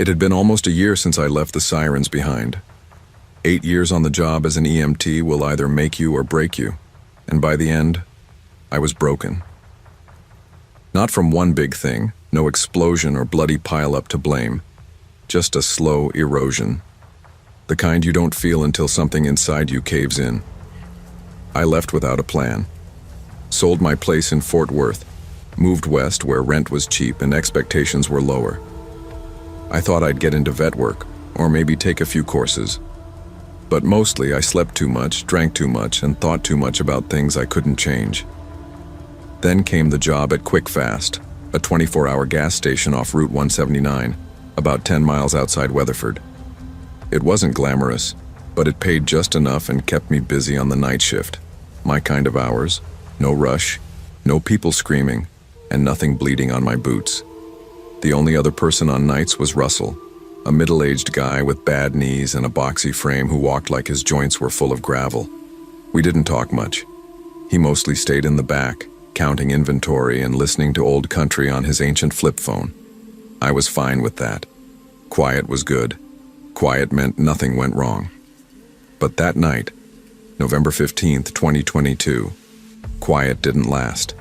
It had been almost a year since I left the sirens behind. 8 years on the job as an EMT will either make you or break you, and by the end, I was broken. Not from one big thing, no explosion or bloody pile-up to blame, just a slow erosion. The kind you don't feel until something inside you caves in. I left without a plan. Sold my place in Fort Worth, moved west where rent was cheap and expectations were lower. I thought I'd get into vet work, or maybe take a few courses. But mostly I slept too much, drank too much, and thought too much about things I couldn't change. Then came the job at Quick Fast, a 24-hour gas station off Route 179, about 10 miles outside Weatherford. It wasn't glamorous, but it paid just enough and kept me busy on the night shift. My kind of hours, no rush, no people screaming, and nothing bleeding on my boots. The only other person on nights was Russell, a middle-aged guy with bad knees and a boxy frame who walked like his joints were full of gravel. We didn't talk much. He mostly stayed in the back, counting inventory and listening to old country on his ancient flip phone. I was fine with that. Quiet was good. Quiet meant nothing went wrong. But that night, November 15th, 2022, quiet didn't last.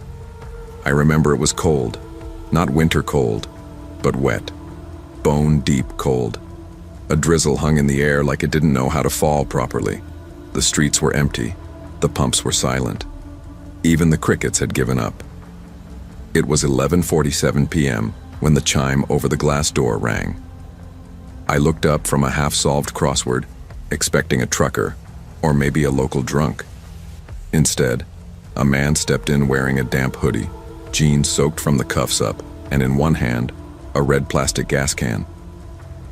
I remember it was cold, not winter cold, but wet, bone-deep cold. A drizzle hung in the air like it didn't know how to fall properly. The streets were empty, the pumps were silent. Even the crickets had given up. It was 11:47 p.m. when the chime over the glass door rang. I looked up from a half-solved crossword, expecting a trucker, or maybe a local drunk. Instead, a man stepped in wearing a damp hoodie, jeans soaked from the cuffs up, and in one hand, a red plastic gas can.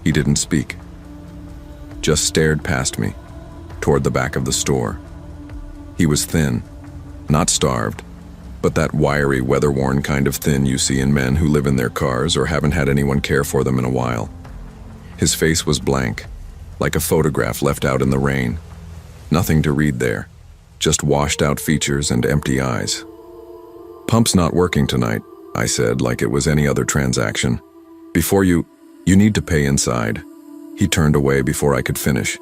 He didn't speak, just stared past me, toward the back of the store. He was thin, not starved, but that wiry, weather-worn kind of thin you see in men who live in their cars or haven't had anyone care for them in a while. His face was blank, like a photograph left out in the rain. Nothing to read there, just washed-out features and empty eyes. "Pump's not working tonight," I said, like it was any other transaction. "Before you need to pay inside." He turned away before I could finish,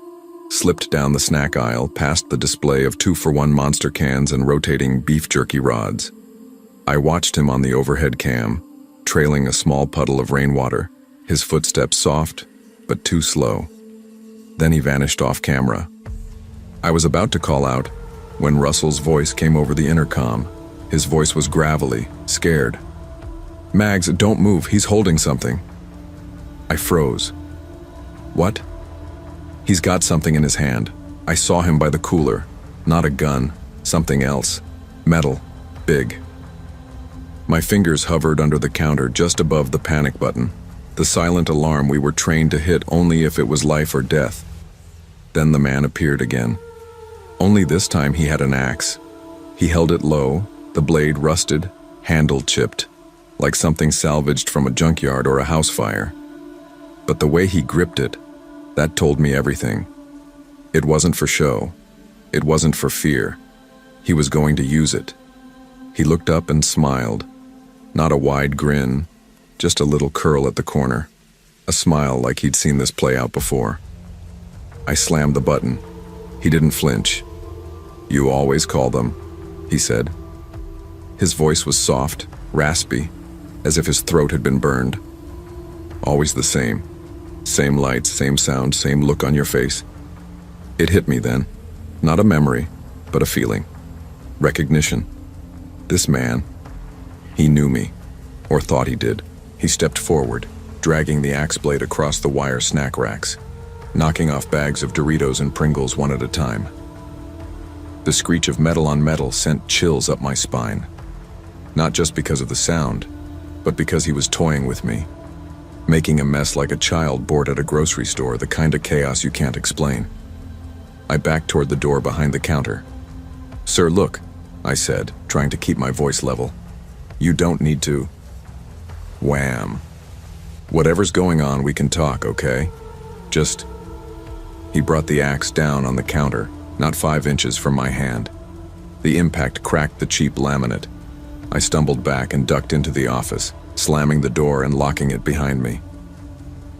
slipped down the snack aisle past the display of 2-for-1 Monster cans and rotating beef jerky rods. I watched him on the overhead cam, trailing a small puddle of rainwater, his footsteps soft, but too slow. Then he vanished off camera. I was about to call out when Russell's voice came over the intercom. His voice was gravelly, scared. "Mags, don't move, he's holding something." I froze. "What?" "He's got something in his hand. I saw him by the cooler. Not a gun, something else. Metal, big." My fingers hovered under the counter just above the panic button, the silent alarm we were trained to hit only if it was life or death. Then the man appeared again. Only this time he had an axe. He held it low, the blade rusted, handle chipped, like something salvaged from a junkyard or a house fire. But the way he gripped it, that told me everything. It wasn't for show. It wasn't for fear. He was going to use it. He looked up and smiled. Not a wide grin, just a little curl at the corner. A smile like he'd seen this play out before. I slammed the button. He didn't flinch. "You always call them," he said. His voice was soft, raspy, as if his throat had been burned. "Always the same. Same lights, same sound, same look on your face." It hit me then. Not a memory, but a feeling. Recognition. This man, he knew me, or thought he did. He stepped forward, dragging the axe blade across the wire snack racks, knocking off bags of Doritos and Pringles one at a time. The screech of metal on metal sent chills up my spine. Not just because of the sound, but because he was toying with me, making a mess like a child bored at a grocery store, the kind of chaos you can't explain. I backed toward the door behind the counter. "Sir, look," I said, trying to keep my voice level. "You don't need to." Wham. "Whatever's going on, we can talk, okay? Just..." He brought the axe down on the counter, not 5 inches from my hand. The impact cracked the cheap laminate. I stumbled back and ducked into the office, slamming the door and locking it behind me.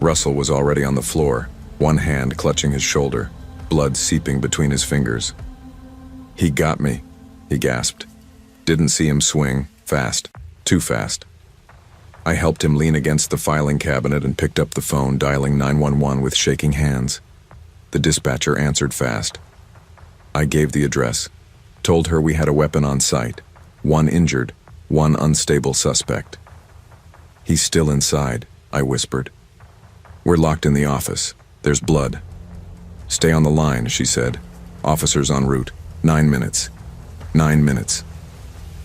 Russell was already on the floor, one hand clutching his shoulder, blood seeping between his fingers. "He got me," he gasped. Didn't see him swing, fast, too fast. I helped him lean against the filing cabinet and picked up the phone, dialing 911 with shaking hands. The dispatcher answered fast. I gave the address, told her we had a weapon on site, one injured, one unstable suspect. "He's still inside," I whispered. "We're locked in the office. There's blood." "Stay on the line," she said. "Officers en route. 9 minutes. 9 minutes."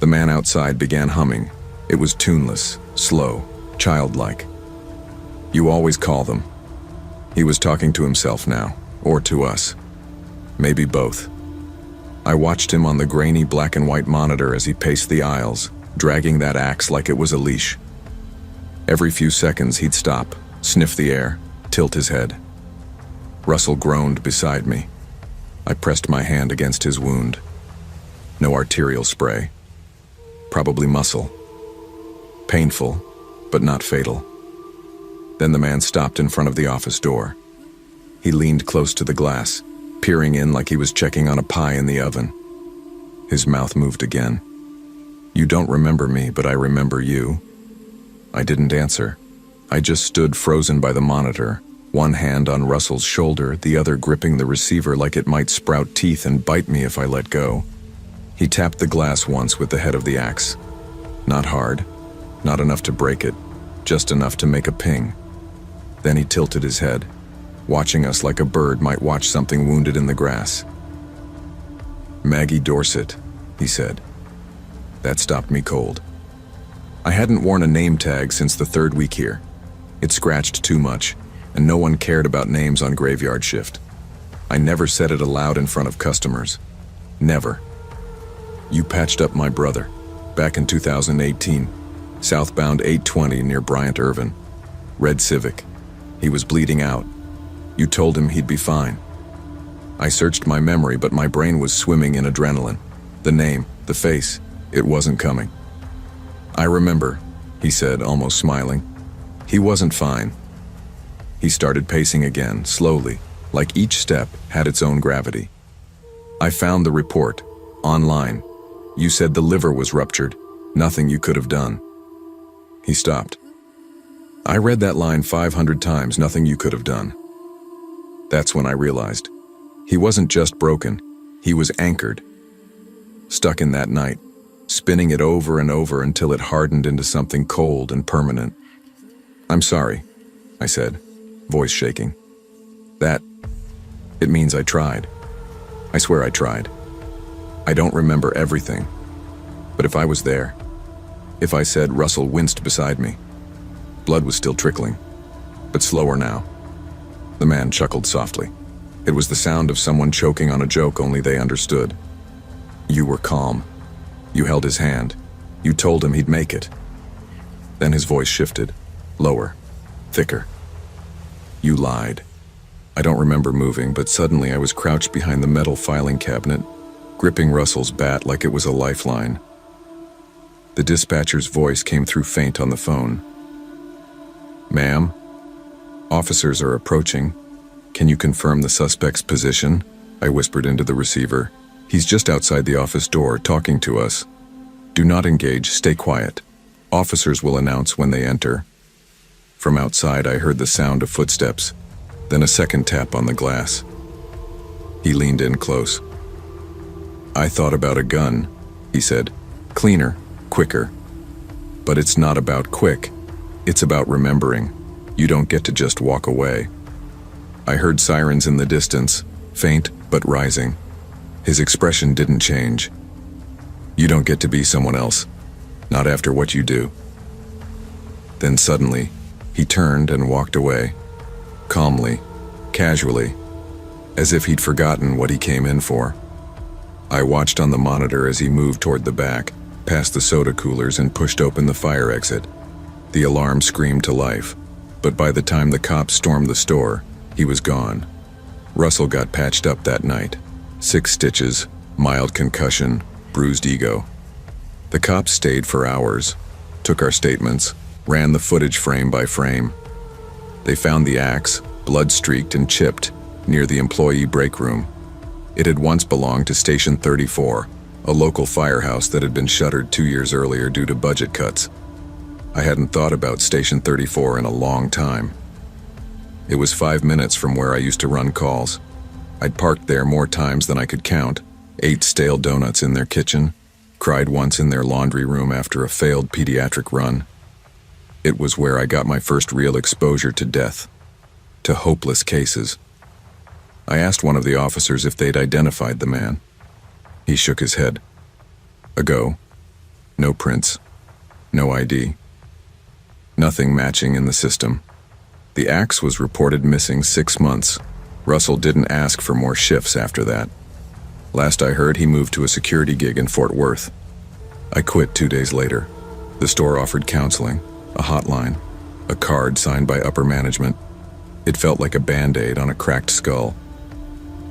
The man outside began humming. It was tuneless, slow, childlike. "You always call them." He was talking to himself now, or to us. Maybe both. I watched him on the grainy black and white monitor as he paced the aisles, dragging that axe like it was a leash. Every few seconds he'd stop, sniff the air, tilt his head. Russell groaned beside me. I pressed my hand against his wound. No arterial spray. Probably muscle. Painful, but not fatal. Then the man stopped in front of the office door. He leaned close to the glass, peering in like he was checking on a pie in the oven. His mouth moved again. "You don't remember me, but I remember you." I didn't answer. I just stood frozen by the monitor, one hand on Russell's shoulder, the other gripping the receiver like it might sprout teeth and bite me if I let go. He tapped the glass once with the head of the axe. Not hard, not enough to break it, just enough to make a ping. Then he tilted his head, watching us like a bird might watch something wounded in the grass. "Maggie Dorset," he said. That stopped me cold. I hadn't worn a name tag since the 3rd week here. It scratched too much, and no one cared about names on graveyard shift. I never said it aloud in front of customers. Never. "You patched up my brother, back in 2018, southbound 820 near Bryant Irvin. Red Civic. He was bleeding out. You told him he'd be fine." I searched my memory, but my brain was swimming in adrenaline. The name, the face, it wasn't coming. "I remember," he said, almost smiling. "He wasn't fine." He started pacing again, slowly, like each step had its own gravity. "I found the report, online. You said the liver was ruptured, nothing you could have done." He stopped. "I read that line 500 times, nothing you could have done." That's when I realized. He wasn't just broken, he was anchored. Stuck in that night, spinning it over and over until it hardened into something cold and permanent. "I'm sorry," I said, voice shaking. It means I tried. I swear I tried. I don't remember everything, but if I was there, if I said Russell winced beside me, blood was still trickling, but slower now. The man chuckled softly. It was the sound of someone choking on a joke only they understood. "You were calm. You held his hand. You told him he'd make it." Then his voice shifted, lower, thicker. "You lied." I don't remember moving, but suddenly I was crouched behind the metal filing cabinet, gripping Russell's bat like it was a lifeline. The dispatcher's voice came through faint on the phone. "Ma'am, officers are approaching. Can you confirm the suspect's position?" I whispered into the receiver. "He's just outside the office door, talking to us. Do not engage, stay quiet. Officers will announce when they enter." From outside I heard the sound of footsteps, then a second tap on the glass. He leaned in close. "I thought about a gun," he said. "Cleaner, quicker. But it's not about quick. It's about remembering. You don't get to just walk away." I heard sirens in the distance, faint but rising. His expression didn't change. "You don't get to be someone else. Not after what you do." Then suddenly, he turned and walked away. Calmly, casually, as if he'd forgotten what he came in for. I watched on the monitor as he moved toward the back, past the soda coolers and pushed open the fire exit. The alarm screamed to life, but by the time the cops stormed the store, he was gone. Russell got patched up that night. 6 stitches, mild concussion, bruised ego. The cops stayed for hours, took our statements, ran the footage frame by frame. They found the axe, blood-streaked and chipped, near the employee break room. It had once belonged to Station 34, a local firehouse that had been shuttered 2 years earlier due to budget cuts. I hadn't thought about Station 34 in a long time. It was 5 minutes from where I used to run calls. I'd parked there more times than I could count, ate stale donuts in their kitchen, cried once in their laundry room after a failed pediatric run. It was where I got my first real exposure to death, to hopeless cases. I asked one of the officers if they'd identified the man. He shook his head. A go. No prints. No ID. Nothing matching in the system. The axe was reported missing 6 months. Russell didn't ask for more shifts after that. Last I heard, he moved to a security gig in Fort Worth. I quit 2 days later. The store offered counseling, a hotline, a card signed by upper management. It felt like a Band-Aid on a cracked skull.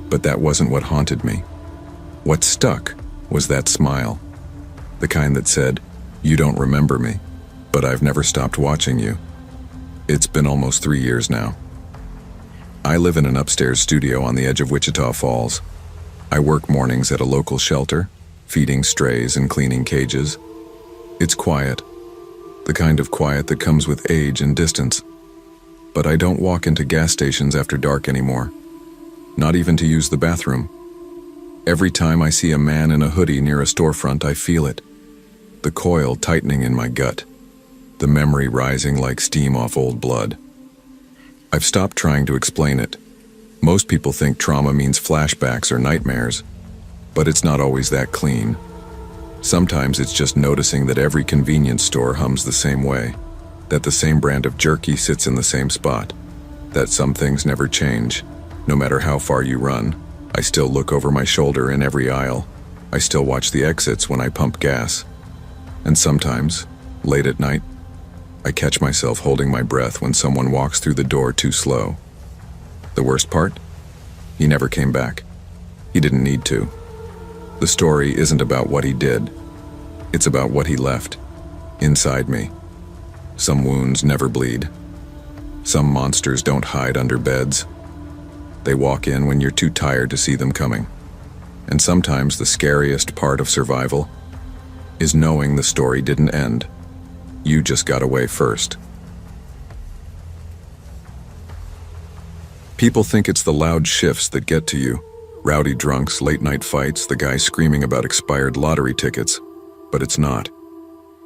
But that wasn't what haunted me. What stuck was that smile. The kind that said, "You don't remember me, but I've never stopped watching you." It's been almost 3 years now. I live in an upstairs studio on the edge of Wichita Falls. I work mornings at a local shelter, feeding strays and cleaning cages. It's quiet, the kind of quiet that comes with age and distance. But I don't walk into gas stations after dark anymore, not even to use the bathroom. Every time I see a man in a hoodie near a storefront, I feel it, the coil tightening in my gut, the memory rising like steam off old blood. I've stopped trying to explain it. Most people think trauma means flashbacks or nightmares, but it's not always that clean. Sometimes it's just noticing that every convenience store hums the same way, that the same brand of jerky sits in the same spot, that some things never change. No matter how far you run, I still look over my shoulder in every aisle. I still watch the exits when I pump gas. And sometimes, late at night, I catch myself holding my breath when someone walks through the door too slow. The worst part? He never came back. He didn't need to. The story isn't about what he did. It's about what he left, inside me. Some wounds never bleed. Some monsters don't hide under beds. They walk in when you're too tired to see them coming. And sometimes the scariest part of survival is knowing the story didn't end. You just got away first. People think it's the loud shifts that get to you. Rowdy drunks, late-night fights, the guy screaming about expired lottery tickets. But it's not.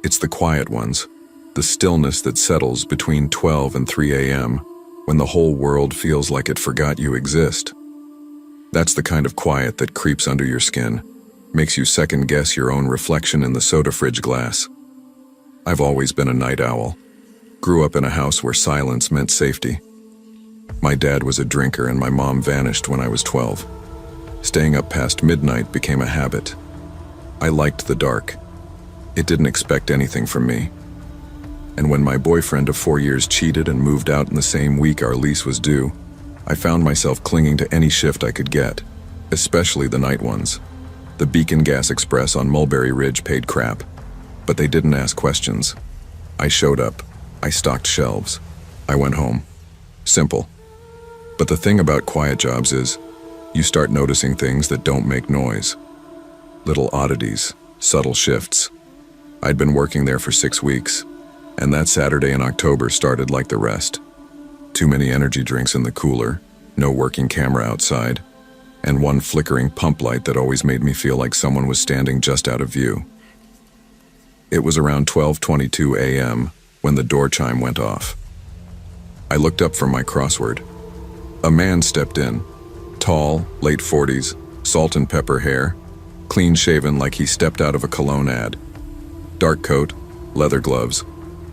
It's the quiet ones. The stillness that settles between 12 and 3 a.m. when the whole world feels like it forgot you exist. That's the kind of quiet that creeps under your skin, makes you second-guess your own reflection in the soda fridge glass. I've always been a night owl. Grew up in a house where silence meant safety. My dad was a drinker and my mom vanished when I was 12. Staying up past midnight became a habit. I liked the dark. It didn't expect anything from me. And when my boyfriend of 4 years cheated and moved out in the same week our lease was due, I found myself clinging to any shift I could get, especially the night ones. The Beacon Gas Express on Mulberry Ridge paid crap, but they didn't ask questions. I showed up. I stocked shelves. I went home. Simple. But the thing about quiet jobs is, you start noticing things that don't make noise. Little oddities, subtle shifts. I'd been working there for 6 weeks, and that Saturday in October started like the rest. Too many energy drinks in the cooler, no working camera outside, and one flickering pump light that always made me feel like someone was standing just out of view. It was around 12:22 a.m. when the door chime went off. I looked up from my crossword. A man stepped in, tall, late 40s, salt and pepper hair, clean-shaven like he stepped out of a cologne ad. Dark coat, leather gloves,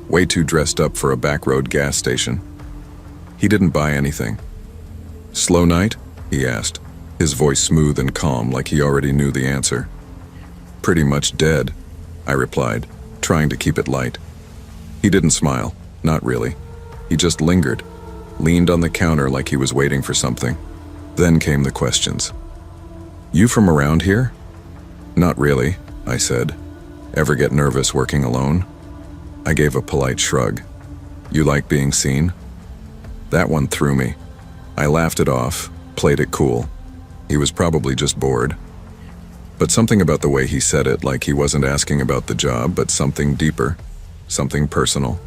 way too dressed up for a back-road gas station. He didn't buy anything. "Slow night?" he asked, his voice smooth and calm like he already knew the answer. "Pretty much dead," I replied, trying to keep it light. He didn't smile, not really. He just lingered, leaned on the counter like he was waiting for something. Then came the questions. "You from around here?" "Not really," I said. "Ever get nervous working alone?" I gave a polite shrug. "You like being seen?" That one threw me. I laughed it off, played it cool. He was probably just bored. But something about the way he said it, like he wasn't asking about the job, but something deeper, something personal.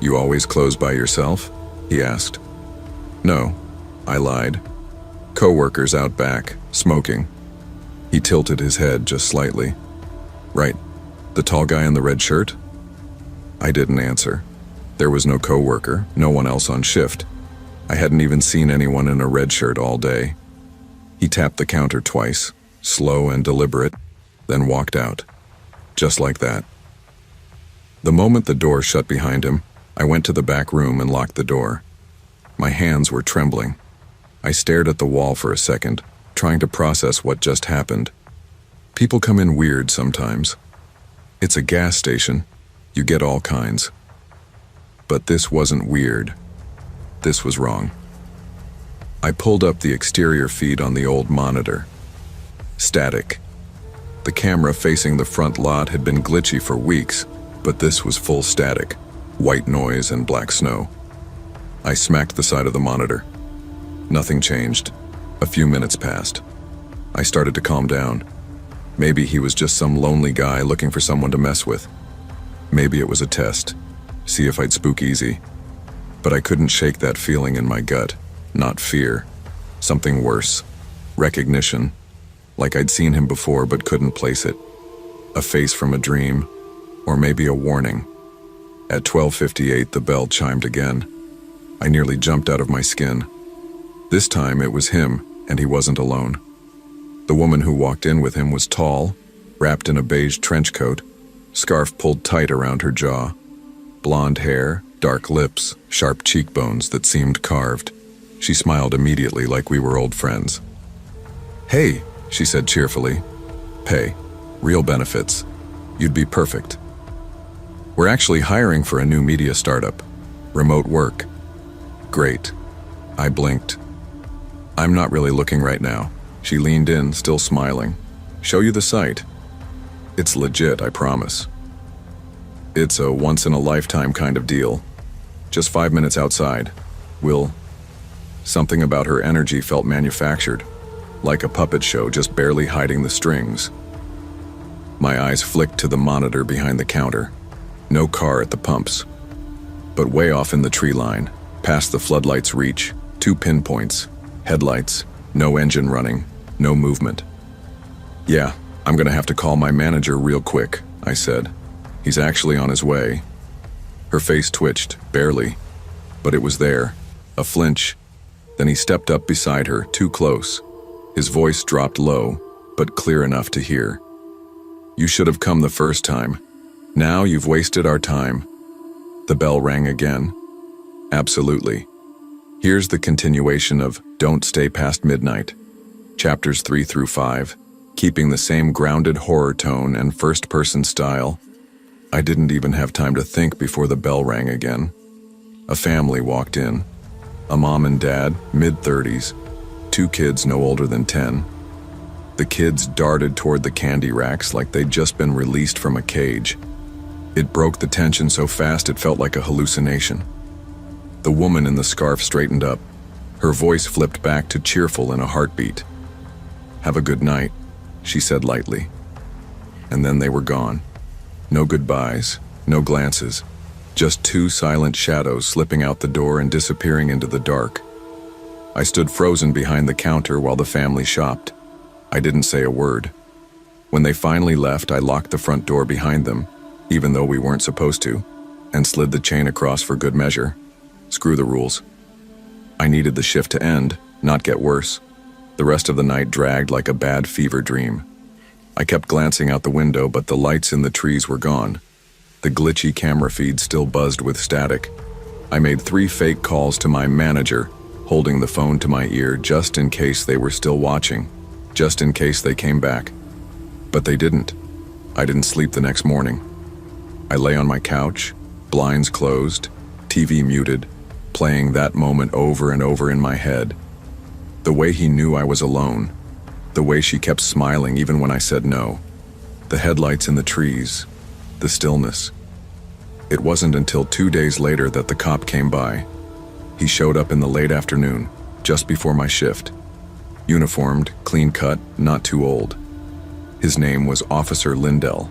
"You always close by yourself?" he asked. "No," I lied. "Co-workers out back, smoking." He tilted his head just slightly. "Right, the tall guy in the red shirt?" I didn't answer. There was no co-worker, no one else on shift. I hadn't even seen anyone in a red shirt all day. He tapped the counter twice, slow and deliberate, then walked out. Just like that. The moment the door shut behind him, I went to the back room and locked the door. My hands were trembling. I stared at the wall for a second, trying to process what just happened. People come in weird sometimes. It's a gas station. You get all kinds. But this wasn't weird. This was wrong. I pulled up the exterior feed on the old monitor. Static. The camera facing the front lot had been glitchy for weeks, but this was full static, white noise and black snow. I smacked the side of the monitor. Nothing changed. A few minutes passed. I started to calm down. Maybe he was just some lonely guy looking for someone to mess with. Maybe it was a test. See if I'd spook easy. But I couldn't shake that feeling in my gut. Not fear. Something worse. Recognition. Like I'd seen him before but couldn't place it. A face from a dream. Or maybe a warning. At 12:58, the bell chimed again. I nearly jumped out of my skin. This time it was him, and he wasn't alone. The woman who walked in with him was tall, wrapped in a beige trench coat, scarf pulled tight around her jaw. Blonde hair, dark lips, sharp cheekbones that seemed carved. She smiled immediately like we were old friends. "Hey," she said cheerfully. "Pay. Real benefits. You'd be perfect. We're actually hiring for a new media startup. Remote work." "Great." I blinked. "I'm not really looking right now." She leaned in, still smiling. "Show you the site. It's legit, I promise. It's a once-in-a-lifetime kind of deal. Just 5 minutes outside. We'll..." Something about her energy felt manufactured, like a puppet show just barely hiding the strings. My eyes flicked to the monitor behind the counter. No car at the pumps. But way off in the tree line, past the floodlights' reach, 2 pinpoints, headlights, no engine running, no movement. "Yeah, I'm gonna have to call my manager real quick," I said. "He's actually on his way." Her face twitched, barely, but it was there, a flinch. Then he stepped up beside her, too close. His voice dropped low, but clear enough to hear. "You should have come the first time. Now you've wasted our time." The bell rang again. "Absolutely. Here's the continuation of Don't Stay Past Midnight. Chapters 3 through 5, keeping the same grounded horror tone and first-person style." I didn't even have time to think before the bell rang again. A family walked in. A mom and dad, mid-30s, 2 kids no older than 10. The kids darted toward the candy racks like they'd just been released from a cage. It broke the tension so fast it felt like a hallucination. The woman in the scarf straightened up. Her voice flipped back to cheerful in a heartbeat. "Have a good night," she said lightly. And then they were gone. No goodbyes, no glances, just 2 silent shadows slipping out the door and disappearing into the dark. I stood frozen behind the counter while the family shopped. I didn't say a word. When they finally left, I locked the front door behind them, even though we weren't supposed to, and slid the chain across for good measure. Screw the rules. I needed the shift to end, not get worse. The rest of the night dragged like a bad fever dream. I kept glancing out the window, but the lights in the trees were gone. The glitchy camera feed still buzzed with static. I made 3 fake calls to my manager, holding the phone to my ear just in case they were still watching, just in case they came back. But they didn't. I didn't sleep the next morning. I lay on my couch, blinds closed, TV muted, playing that moment over and over in my head. The way he knew I was alone. The way she kept smiling even when I said no. The headlights in the trees. The stillness. It wasn't until 2 days later that the cop came by. He showed up in the late afternoon, just before my shift. Uniformed, clean-cut, not too old. His name was Officer Lindell.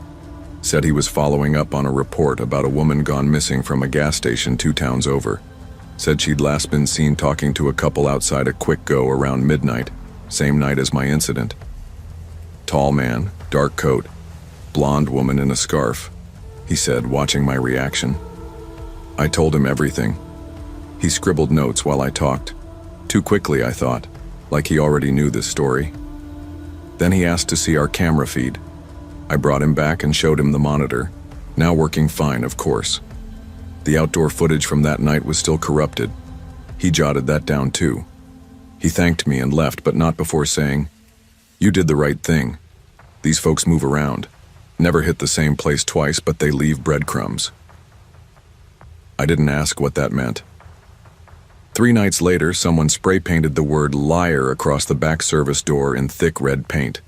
Said he was following up on a report about a woman gone missing from a gas station 2 towns over. Said she'd last been seen talking to a couple outside a Quick Go around midnight, same night as my incident. Tall man, dark coat, blonde woman in a scarf, he said, watching my reaction. I told him everything. He scribbled notes while I talked. Too quickly, I thought, like he already knew this story. Then he asked to see our camera feed. I brought him back and showed him the monitor, now working fine, of course. The outdoor footage from that night was still corrupted. He jotted that down too. He thanked me and left, but not before saying, "You did the right thing. These folks move around. Never hit the same place twice, but they leave breadcrumbs." I didn't ask what that meant. 3 nights later, someone spray-painted the word liar across the back service door in thick red paint.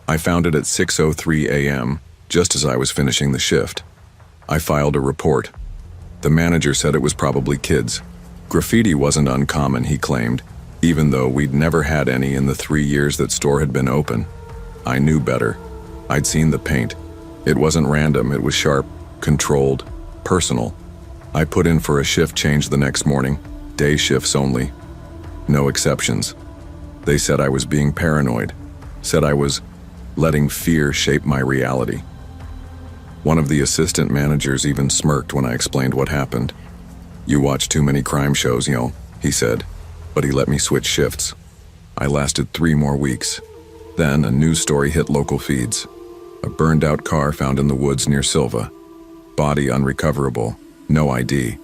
I found it at 6:03 a.m., just as I was finishing the shift. I filed a report. The manager said it was probably kids. Graffiti wasn't uncommon, he claimed, even though we'd never had any in the 3 years that store had been open. I knew better. I'd seen the paint. It wasn't random, it was sharp, controlled, personal. I put in for a shift change the next morning, day shifts only. No exceptions. They said I was being paranoid, said I was letting fear shape my reality. One of the assistant managers even smirked when I explained what happened. "You watch too many crime shows, he said, but he let me switch shifts. I lasted 3 more weeks. Then a news story hit local feeds. A burned-out car found in the woods near Silva. Body unrecoverable, no ID.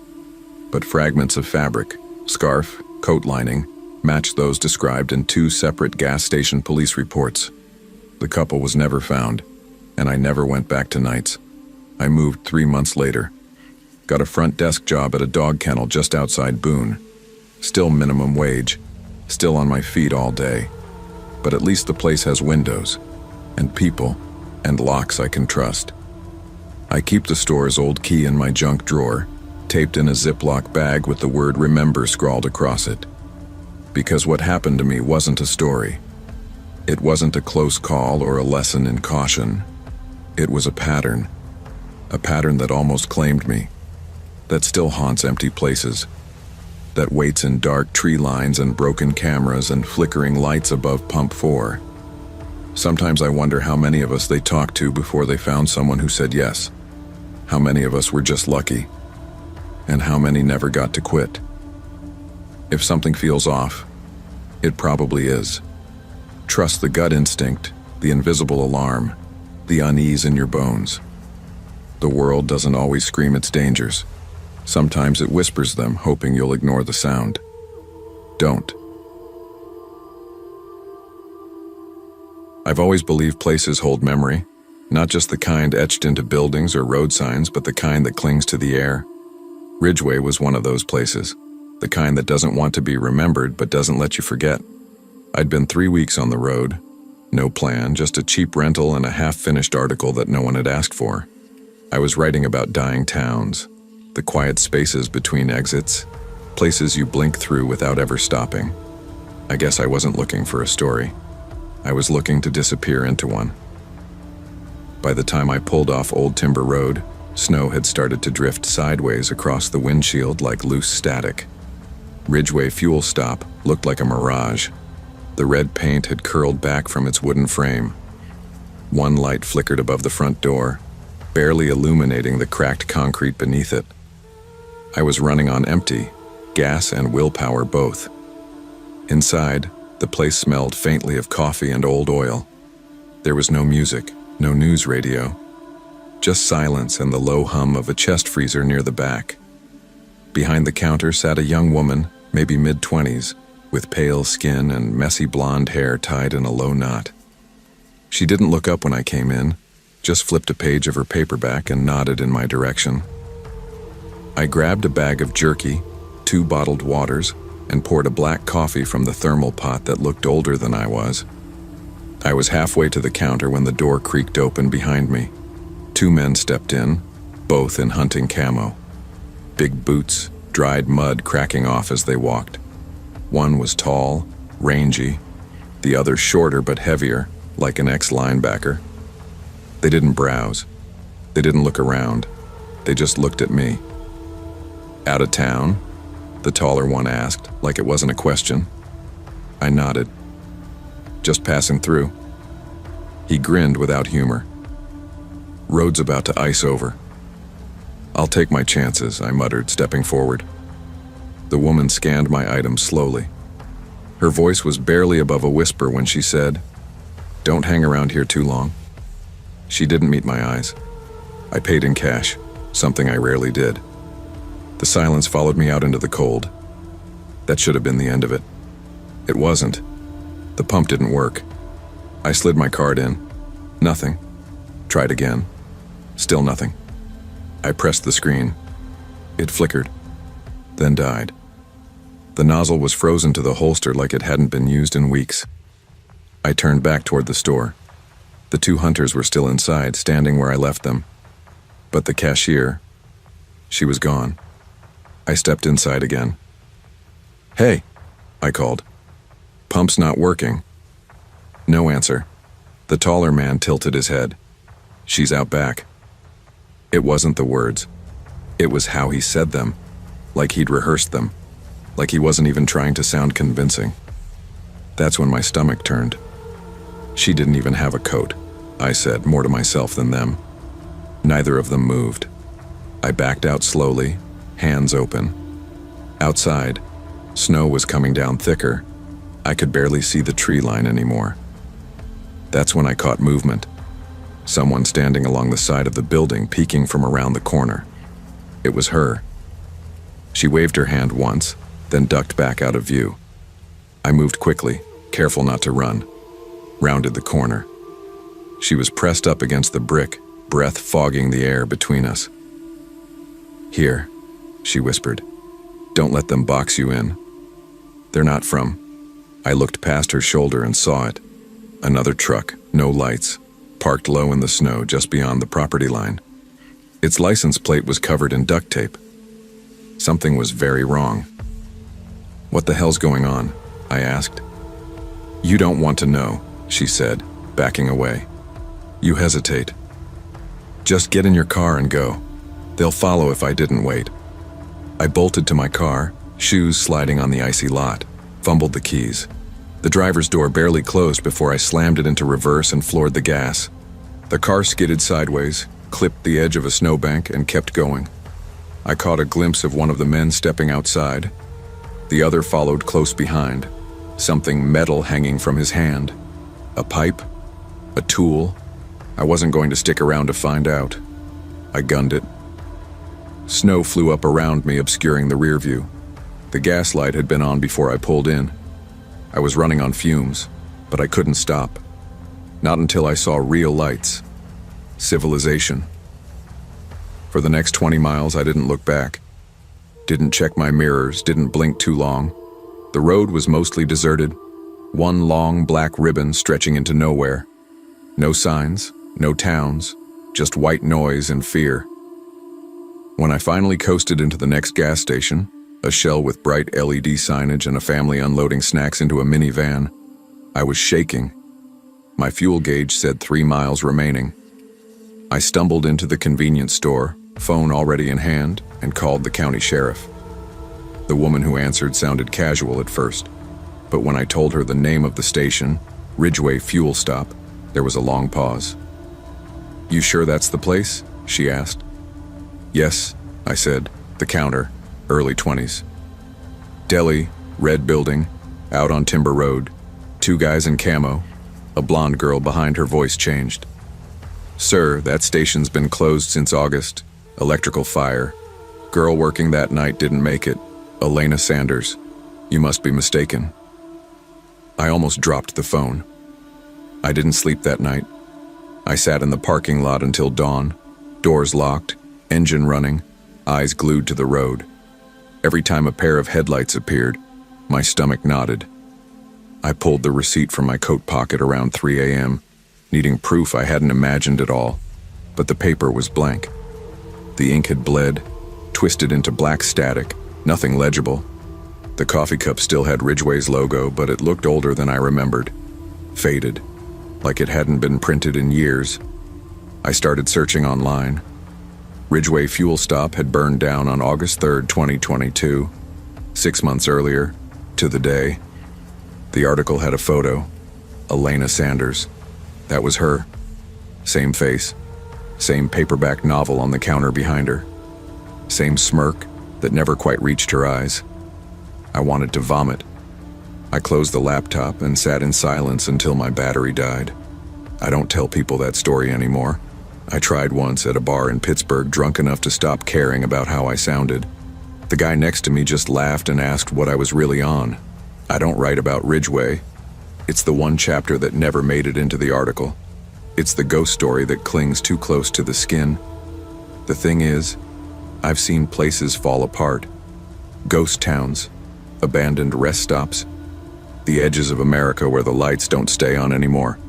But fragments of fabric, scarf, coat lining, matched those described in 2 separate gas station police reports. The couple was never found, and I never went back to nights. I moved 3 months later. Got a front desk job at a dog kennel just outside Boone. Still minimum wage, still on my feet all day. But at least the place has windows, and people, and locks I can trust. I keep the store's old key in my junk drawer, taped in a Ziploc bag with the word "remember" scrawled across it. Because what happened to me wasn't a story. It wasn't a close call or a lesson in caution. It was a pattern that almost claimed me, that still haunts empty places, that waits in dark tree lines and broken cameras and flickering lights above Pump 4. Sometimes I wonder how many of us they talked to before they found someone who said yes. How many of us were just lucky, and how many never got to quit. If something feels off, it probably is. Trust the gut instinct, the invisible alarm, the unease in your bones. The world doesn't always scream its dangers. Sometimes it whispers them, hoping you'll ignore the sound. Don't. I've always believed places hold memory, not just the kind etched into buildings or road signs, but the kind that clings to the air. Ridgeway was one of those places, the kind that doesn't want to be remembered but doesn't let you forget. I'd been 3 weeks on the road. No plan, just a cheap rental and a half-finished article that no one had asked for. I was writing about dying towns, the quiet spaces between exits, places you blink through without ever stopping. I guess I wasn't looking for a story. I was looking to disappear into one. By the time I pulled off Old Timber Road, snow had started to drift sideways across the windshield like loose static. Ridgeway fuel stop looked like a mirage. The red paint had curled back from its wooden frame. One light flickered above the front door, barely illuminating the cracked concrete beneath it. I was running on empty, gas and willpower both. Inside, the place smelled faintly of coffee and old oil. There was no music, no news radio, just silence and the low hum of a chest freezer near the back. Behind the counter sat a young woman, maybe mid-20s, with pale skin and messy blonde hair tied in a low knot. She didn't look up when I came in, just flipped a page of her paperback and nodded in my direction. I grabbed a bag of jerky, 2 bottled waters, and poured a black coffee from the thermal pot that looked older than I was. I was halfway to the counter when the door creaked open behind me. 2 men stepped in, both in hunting camo. Big boots, dried mud cracking off as they walked. One was tall, rangy, the other shorter but heavier, like an ex-linebacker. They didn't browse. They didn't look around. They just looked at me. "Out of town?" the taller one asked, like it wasn't a question. I nodded. "Just passing through." He grinned without humor. "Road's about to ice over." "I'll take my chances," I muttered, stepping forward. The woman scanned my items slowly. Her voice was barely above a whisper when she said, "Don't hang around here too long." She didn't meet my eyes. I paid in cash, something I rarely did. The silence followed me out into the cold. That should have been the end of it. It wasn't. The pump didn't work. I slid my card in. Nothing. Tried again. Still nothing. I pressed the screen. It flickered, then died. The nozzle was frozen to the holster like it hadn't been used in weeks. I turned back toward the store. The two hunters were still inside, standing where I left them. But the cashier, she was gone. I stepped inside again. "Hey," I called. "Pump's not working." No answer. The taller man tilted his head. "She's out back." It wasn't the words. It was how he said them, like he'd rehearsed them, like he wasn't even trying to sound convincing. That's when my stomach turned. "She didn't even have a coat," I said, more to myself than them. Neither of them moved. I backed out slowly, hands open. Outside, snow was coming down thicker. I could barely see the tree line anymore. That's when I caught movement. Someone standing along the side of the building, peeking from around the corner. It was her. She waved her hand once, then ducked back out of view. I moved quickly, careful not to run. Rounded the corner. She was pressed up against the brick, breath fogging the air between us. "Here," she whispered. "Don't let them box you in. They're not from..." I looked past her shoulder and saw it. Another truck, no lights, parked low in the snow just beyond the property line. Its license plate was covered in duct tape. Something was very wrong. "What the hell's going on?" I asked. "You don't want to know," she said, backing away. "You hesitate. Just get in your car and go. They'll follow if I didn't wait." I bolted to my car, shoes sliding on the icy lot, fumbled the keys. The driver's door barely closed before I slammed it into reverse and floored the gas. The car skidded sideways, clipped the edge of a snowbank, and kept going. I caught a glimpse of one of the men stepping outside. The other followed close behind, something metal hanging from his hand. A pipe? A tool? I wasn't going to stick around to find out. I gunned it. Snow flew up around me, obscuring the rear view. The gas light had been on before I pulled in. I was running on fumes, but I couldn't stop. Not until I saw real lights. Civilization. For the next 20 miles, I didn't look back. Didn't check my mirrors, didn't blink too long. The road was mostly deserted. One long black ribbon stretching into nowhere. No signs, no towns, just white noise and fear. When I finally coasted into the next gas station, a shell with bright LED signage and a family unloading snacks into a minivan, I was shaking. My fuel gauge said 3 miles remaining. I stumbled into the convenience store, phone already in hand, and called the county sheriff. The woman who answered sounded casual at first, but when I told her the name of the station, Ridgeway Fuel Stop, there was a long pause. "You sure that's the place?" she asked. "Yes," I said. "The counter, early 20s. Deli, red building, out on Timber Road, 2 guys in camo." A blonde girl behind her voice changed. "Sir, that station's been closed since August. Electrical fire. Girl working that night didn't make it. Elena Sanders. You must be mistaken." I almost dropped the phone. I didn't sleep that night. I sat in the parking lot until dawn, doors locked, engine running, eyes glued to the road. Every time a pair of headlights appeared, my stomach knotted. I pulled the receipt from my coat pocket around 3 a.m., needing proof I hadn't imagined it all, but the paper was blank. The ink had bled, twisted into black static, Nothing legible. The coffee cup still had Ridgway's logo, but it looked older than I remembered. Faded, like it hadn't been printed in years. I started searching online. Ridgway Fuel Stop had burned down on August 3rd, 2022, 6 months earlier, to the day. The article had a photo. Elena Sanders. That was her. Same face. Same paperback novel on the counter behind her. Same smirk that never quite reached her eyes. I wanted to vomit. I closed the laptop and sat in silence until my battery died. I don't tell people that story anymore. I tried once at a bar in Pittsburgh, drunk enough to stop caring about how I sounded. The guy next to me just laughed and asked what I was really on. I don't write about Ridgway. It's the one chapter that never made it into the article. It's the ghost story that clings too close to the skin. The thing is, I've seen places fall apart. Ghost towns, abandoned rest stops, the edges of America where the lights don't stay on anymore.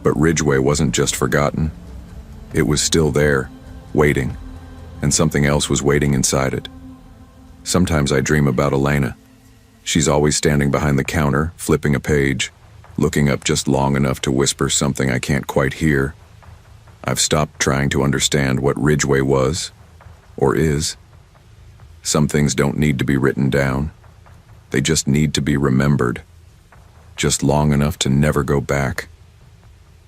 But Ridgway wasn't just forgotten. It was still there, waiting, and something else was waiting inside it. Sometimes I dream about Elena. She's always standing behind the counter, flipping a page, looking up just long enough to whisper something I can't quite hear. I've stopped trying to understand what Ridgway was, or is. Some things don't need to be written down. They just need to be remembered, just long enough to never go back.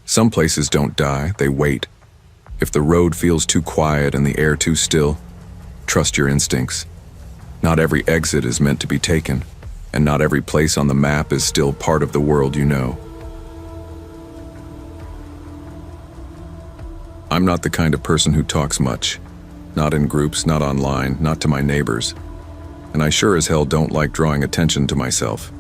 Some places don't die, they wait. If the road feels too quiet and the air too still, trust your instincts. Not every exit is meant to be taken, and not every place on the map is still part of the world you know. I'm not the kind of person who talks much. Not in groups, not online, not to my neighbors. And I sure as hell don't like drawing attention to myself.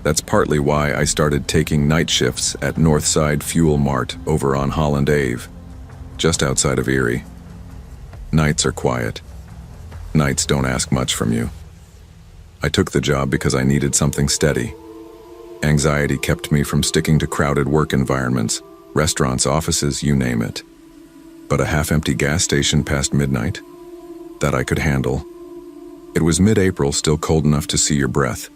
That's partly why I started taking night shifts at Northside Fuel Mart over on Holland Ave, just outside of Erie. Nights are quiet. Nights don't ask much from you. I took the job because I needed something steady. Anxiety kept me from sticking to crowded work environments, restaurants, offices, you name it. But a half-empty gas station past midnight? That I could handle. It was mid-April, still cold enough to see your breath.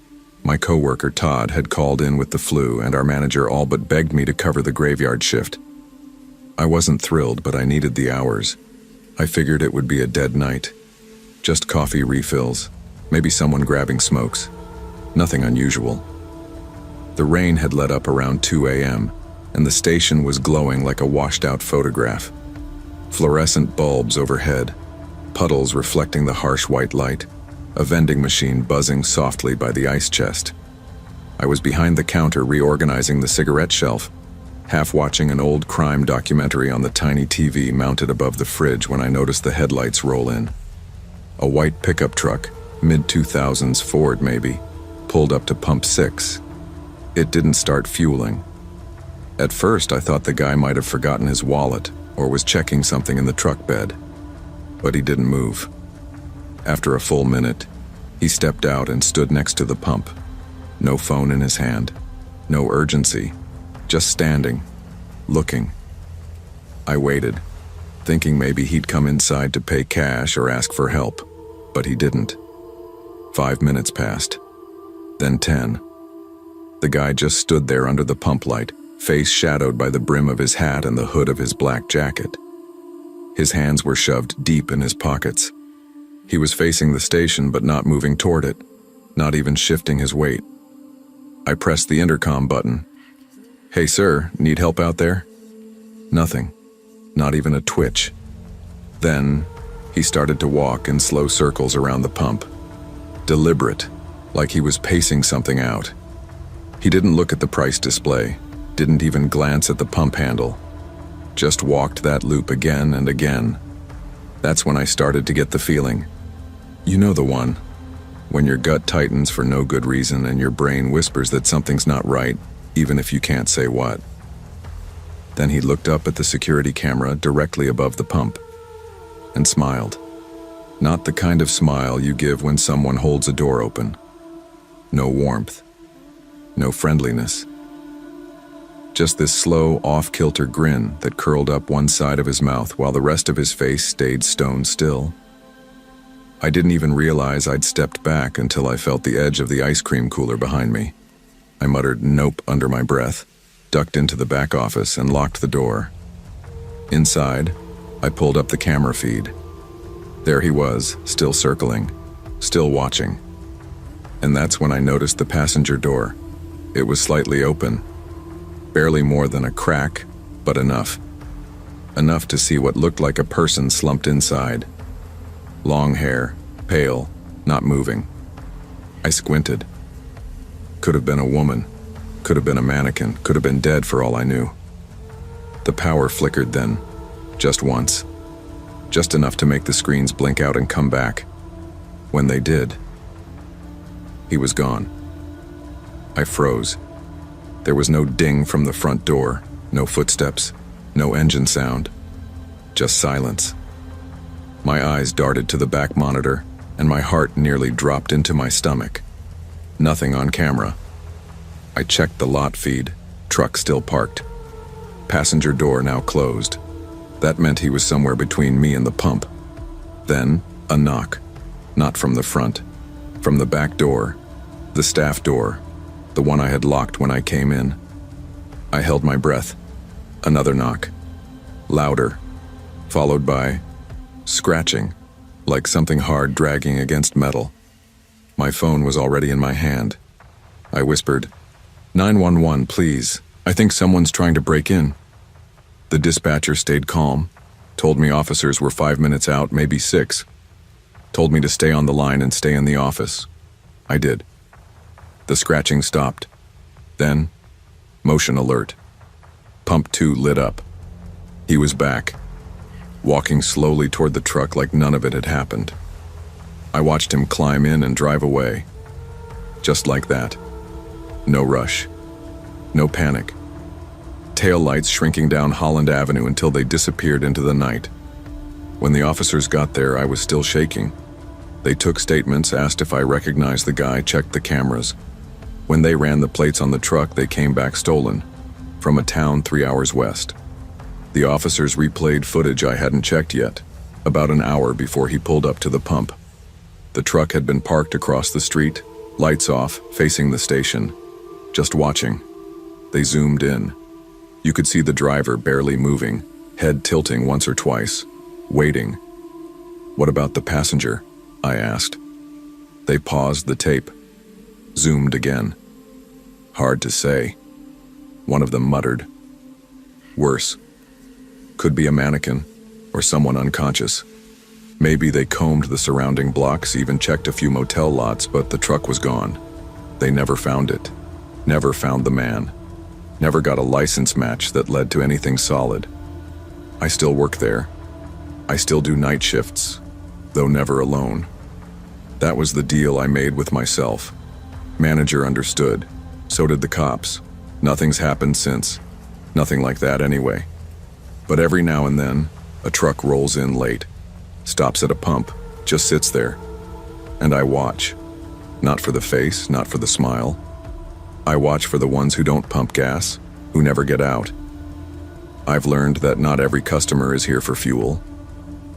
My coworker Todd had called in with the flu, and our manager all but begged me to cover the graveyard shift. I wasn't thrilled, but I needed the hours. I figured it would be a dead night. Just coffee refills, maybe someone grabbing smokes. Nothing unusual. The rain had let up around 2 a.m., and the station was glowing like a washed-out photograph. Fluorescent bulbs overhead, puddles reflecting the harsh white light, a vending machine buzzing softly by the ice chest. I was behind the counter reorganizing the cigarette shelf, half watching an old crime documentary on the tiny TV mounted above the fridge when I noticed the headlights roll in. A white pickup truck, mid-2000s Ford maybe, pulled up to pump 6. It didn't start fueling. At first I thought the guy might have forgotten his wallet or was checking something in the truck bed, but he didn't move. After a full minute, he stepped out and stood next to the pump. No phone in his hand, no urgency, just standing, looking. I waited, thinking maybe he'd come inside to pay cash or ask for help, but he didn't. 5 minutes passed, then 10. The guy just stood there under the pump light, face shadowed by the brim of his hat and the hood of his black jacket. His hands were shoved deep in his pockets. He was facing the station but not moving toward it, not even shifting his weight. I pressed the intercom button. "Hey sir, need help out there?" Nothing, not even a twitch. Then, he started to walk in slow circles around the pump. Deliberate, like he was pacing something out. He didn't look at the price display, didn't even glance at the pump handle. Just walked that loop again and again. That's when I started to get the feeling. You know the one. When your gut tightens for no good reason and your brain whispers that something's not right, even if you can't say what. Then he looked up at the security camera directly above the pump and smiled. Not the kind of smile you give when someone holds a door open. No warmth. No friendliness. Just this slow, off-kilter grin that curled up one side of his mouth while the rest of his face stayed stone still. I didn't even realize I'd stepped back until I felt the edge of the ice cream cooler behind me. I muttered "nope" under my breath, ducked into the back office, and locked the door. Inside, I pulled up the camera feed. There he was, still circling, still watching. And that's when I noticed the passenger door. It was slightly open. Barely more than a crack, but enough. Enough to see what looked like a person slumped inside. Long hair, pale, not moving. I squinted. Could have been a woman, could have been a mannequin, could have been dead for all I knew. The power flickered then, just once. Just enough to make the screens blink out and come back. When they did, he was gone. I froze. There was no ding from the front door, no footsteps, no engine sound, just silence. My eyes darted to the back monitor, and my heart nearly dropped into my stomach. Nothing on camera. I checked the lot feed, truck still parked. Passenger door now closed. That meant he was somewhere between me and the pump. Then, a knock. Not from the front. From the back door. The staff door. The one I had locked when I came in. I held my breath. Another knock. Louder. Followed by scratching, like something hard dragging against metal. My phone was already in my hand. I whispered, 911, please. I think someone's trying to break in. The dispatcher stayed calm, told me officers were 5 minutes out, maybe 6. Told me to stay on the line and stay in the office. I did. The scratching stopped. Then, motion alert. Pump 2 lit up. He was back, walking slowly toward the truck like none of it had happened. I watched him climb in and drive away. Just like that. No rush. No panic. Tail lights shrinking down Holland Avenue until they disappeared into the night. When the officers got there, I was still shaking. They took statements, asked if I recognized the guy, checked the cameras. When they ran the plates on the truck, they came back stolen, from a town 3 hours west. The officers replayed footage I hadn't checked yet, about an hour before he pulled up to the pump. The truck had been parked across the street, lights off, facing the station, just watching. They zoomed in. You could see the driver barely moving, head tilting once or twice, waiting. What about the passenger? I asked. They paused the tape, zoomed again. Hard to say. One of them muttered. Worse. Could be a mannequin, or someone unconscious. Maybe they combed the surrounding blocks, even checked a few motel lots, but the truck was gone. They never found it. Never found the man. Never got a license match that led to anything solid. I still work there. I still do night shifts, though never alone. That was the deal I made with myself. Manager understood. So did the cops. Nothing's happened since. Nothing like that anyway. But every now and then, a truck rolls in late, stops at a pump, just sits there. And I watch. Not for the face, not for the smile. I watch for the ones who don't pump gas, who never get out. I've learned that not every customer is here for fuel.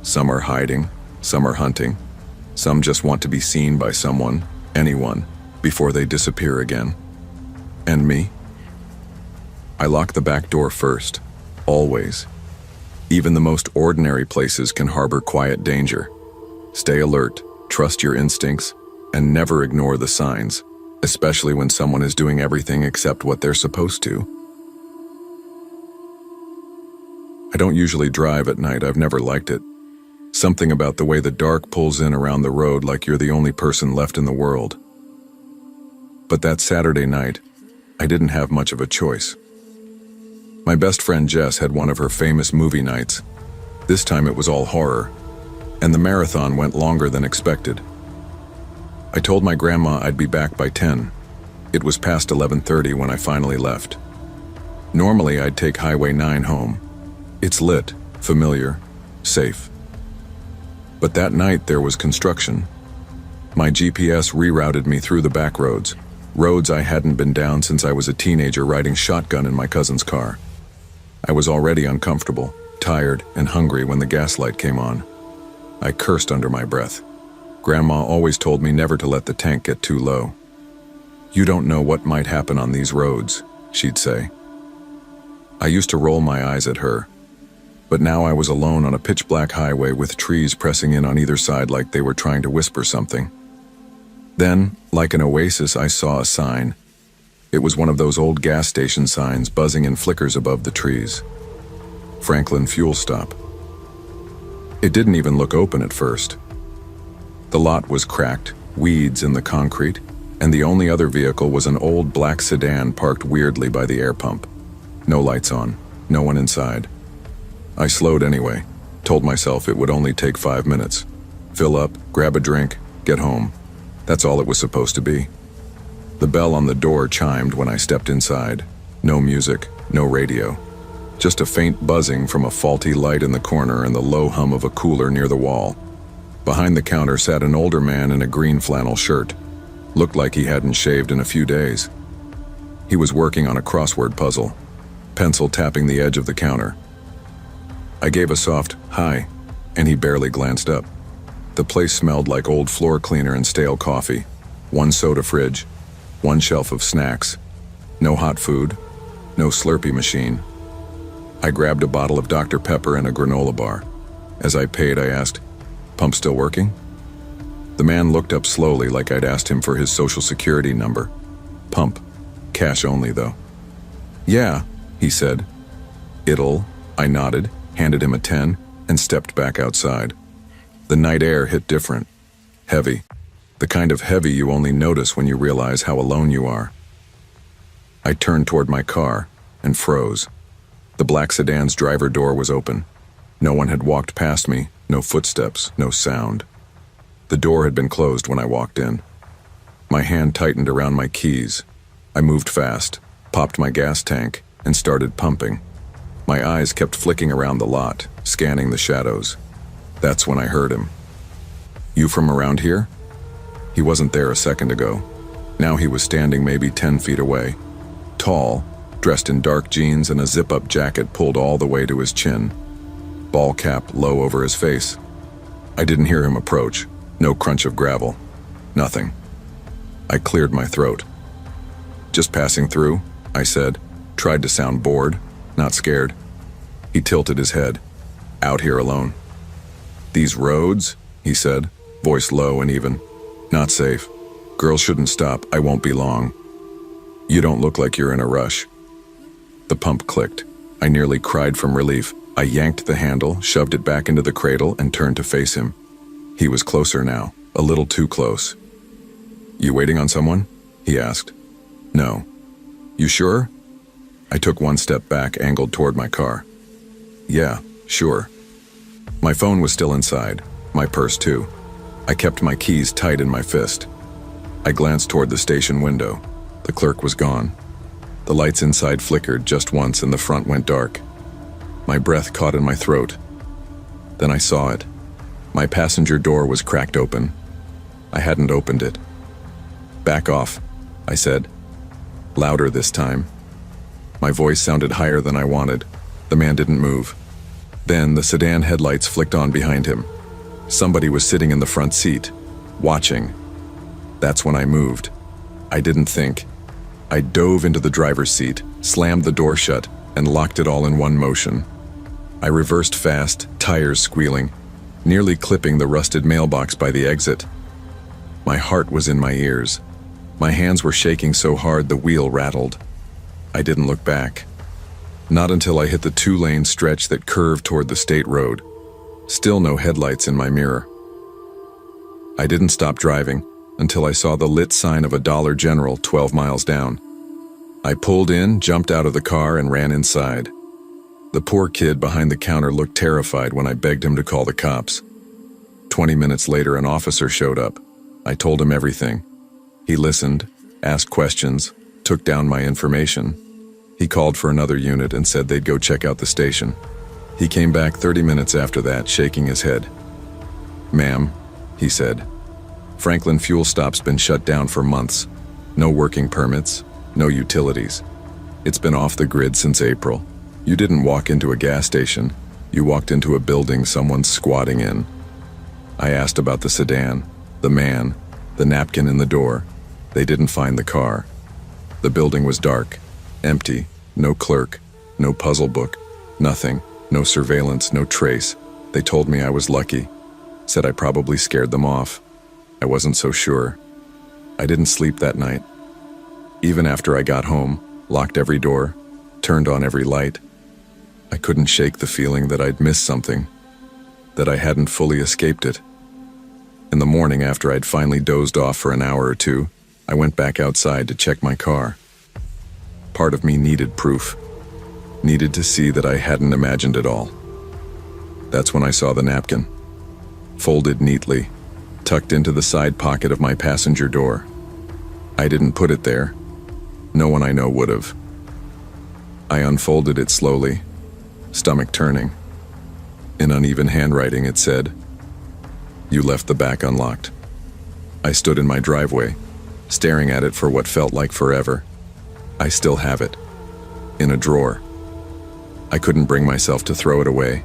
Some are hiding, some are hunting. Some just want to be seen by someone, anyone, before they disappear again. And me? I lock the back door first, always. Even the most ordinary places can harbor quiet danger. Stay alert, trust your instincts, and never ignore the signs, especially when someone is doing everything except what they're supposed to. I don't usually drive at night, I've never liked it. Something about the way the dark pulls in around the road like you're the only person left in the world. But that Saturday night, I didn't have much of a choice. My best friend Jess had one of her famous movie nights. This time it was all horror, and the marathon went longer than expected. I told my grandma I'd be back by 10. It was past 11:30 when I finally left. Normally I'd take Highway 9 home. It's lit, familiar, safe. But that night there was construction. My GPS rerouted me through the back roads I hadn't been down since I was a teenager riding shotgun in my cousin's car. I was already uncomfortable, tired, and hungry when the gaslight came on. I cursed under my breath. Grandma always told me never to let the tank get too low. You don't know what might happen on these roads, she'd say. I used to roll my eyes at her, but now I was alone on a pitch-black highway with trees pressing in on either side like they were trying to whisper something. Then, like an oasis, I saw a sign. It was one of those old gas station signs buzzing in flickers above the trees. Franklin Fuel Stop. It didn't even look open at first. The lot was cracked, weeds in the concrete, and the only other vehicle was an old black sedan parked weirdly by the air pump. No lights on, no one inside. I slowed anyway, told myself it would only take 5 minutes. Fill up, grab a drink, get home. That's all it was supposed to be. The bell on the door chimed when I stepped inside. No music, no radio. Just a faint buzzing from a faulty light in the corner and the low hum of a cooler near the wall. Behind the counter sat an older man in a green flannel shirt. Looked like he hadn't shaved in a few days. He was working on a crossword puzzle, pencil tapping the edge of the counter. I gave a soft, "Hi," and he barely glanced up. The place smelled like old floor cleaner and stale coffee. One soda fridge, one shelf of snacks. No hot food, no Slurpee machine. I grabbed a bottle of Dr. Pepper and a granola bar. As I paid, I asked, "Pump still working?" The man looked up slowly like I'd asked him for his social security number. Pump. Cash only, though. "Yeah," he said. I nodded, handed him a 10, and stepped back outside. The night air hit different. Heavy. The kind of heavy you only notice when you realize how alone you are. I turned toward my car and froze. The black sedan's driver door was open. No one had walked past me, no footsteps, no sound. The door had been closed when I walked in. My hand tightened around my keys. I moved fast, popped my gas tank, and started pumping. My eyes kept flicking around the lot, scanning the shadows. That's when I heard him. "You from around here?" He wasn't there a second ago. Now he was standing maybe 10 feet away. Tall, dressed in dark jeans and a zip-up jacket pulled all the way to his chin. Ball cap low over his face. I didn't hear him approach. No crunch of gravel. Nothing. I cleared my throat. "Just passing through," I said. Tried to sound bored, not scared. He tilted his head. "Out here alone." "These roads," he said, voice low and even. "Not safe. Girls shouldn't stop. I won't be long." "You don't look like you're in a rush." The pump clicked. I nearly cried from relief. I yanked the handle, shoved it back into the cradle, and turned to face him. He was closer now, a little too close. "You waiting on someone?" he asked. "No." "You sure?" I took one step back, angled toward my car. "Yeah, sure." My phone was still inside, my purse too. I kept my keys tight in my fist. I glanced toward the station window. The clerk was gone. The lights inside flickered just once and the front went dark. My breath caught in my throat. Then I saw it. My passenger door was cracked open. I hadn't opened it. "Back off," I said. Louder this time. My voice sounded higher than I wanted. The man didn't move. Then the sedan headlights flicked on behind him. Somebody was sitting in the front seat, watching. That's when I moved. I didn't think. I dove into the driver's seat, slammed the door shut, and locked it all in one motion. I reversed fast, tires squealing, nearly clipping the rusted mailbox by the exit. My heart was in my ears. My hands were shaking so hard the wheel rattled. I didn't look back. Not until I hit the 2-lane stretch that curved toward the state road. Still no headlights in my mirror. I didn't stop driving until I saw the lit sign of a Dollar General 12 miles down. I pulled in, jumped out of the car, and ran inside. The poor kid behind the counter looked terrified when I begged him to call the cops. 20 minutes later, an officer showed up. I told him everything. He listened, asked questions, took down my information. He called for another unit and said they'd go check out the station. He came back 30 minutes after that, shaking his head. "Ma'am," he said, "Franklin Fuel Stop's been shut down for months. No working permits, no utilities. It's been off the grid since April. You didn't walk into a gas station. You walked into a building someone's squatting in." I asked about the sedan. The man, the napkin in the door. They didn't find the car. The building was dark, empty, no clerk, no puzzle book, nothing, no surveillance, no trace. They told me I was lucky, said I probably scared them off. I wasn't so sure. I didn't sleep that night. Even after I got home, locked every door, turned on every light, I couldn't shake the feeling that I'd missed something, that I hadn't fully escaped it. In the morning, after I'd finally dozed off for an hour or two, I went back outside to check my car. Part of me needed proof, needed to see that I hadn't imagined it all. That's when I saw the napkin, folded neatly, tucked into the side pocket of my passenger door. I didn't put it there. No one I know would have. I unfolded it slowly, stomach turning. In uneven handwriting it said, "You left the back unlocked." I stood in my driveway, staring at it for what felt like forever. I still have it, in a drawer. I couldn't bring myself to throw it away.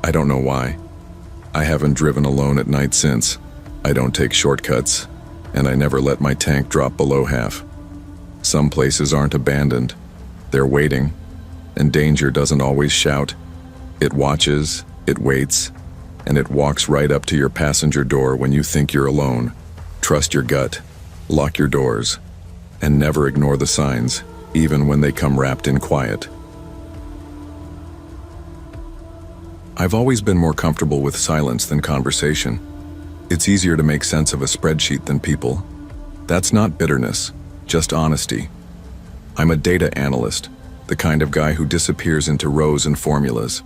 I don't know why. I haven't driven alone at night since. I don't take shortcuts, and I never let my tank drop below half. Some places aren't abandoned. They're waiting, and danger doesn't always shout. It watches, it waits, and it walks right up to your passenger door when you think you're alone. Trust your gut, lock your doors, and never ignore the signs, even when they come wrapped in quiet. I've always been more comfortable with silence than conversation. It's easier to make sense of a spreadsheet than people. That's not bitterness, just honesty. I'm a data analyst, the kind of guy who disappears into rows and formulas.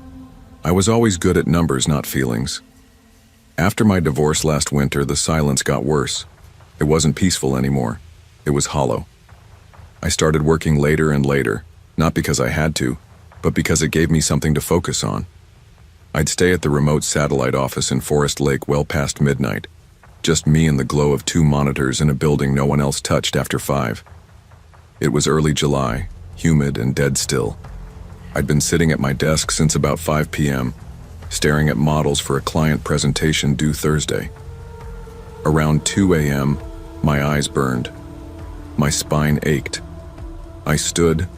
I was always good at numbers, not feelings. After my divorce last winter, the silence got worse. It wasn't peaceful anymore. It was hollow. I started working later and later, not because I had to, but because it gave me something to focus on. I'd stay at the remote satellite office in Forest Lake well past midnight, just me and the glow of 2 monitors in a building no one else touched after 5. It was early July, humid and dead still. I'd been sitting at my desk since about 5 p.m., staring at models for a client presentation due Thursday. Around 2 a.m., my eyes burned. My spine ached. I stood,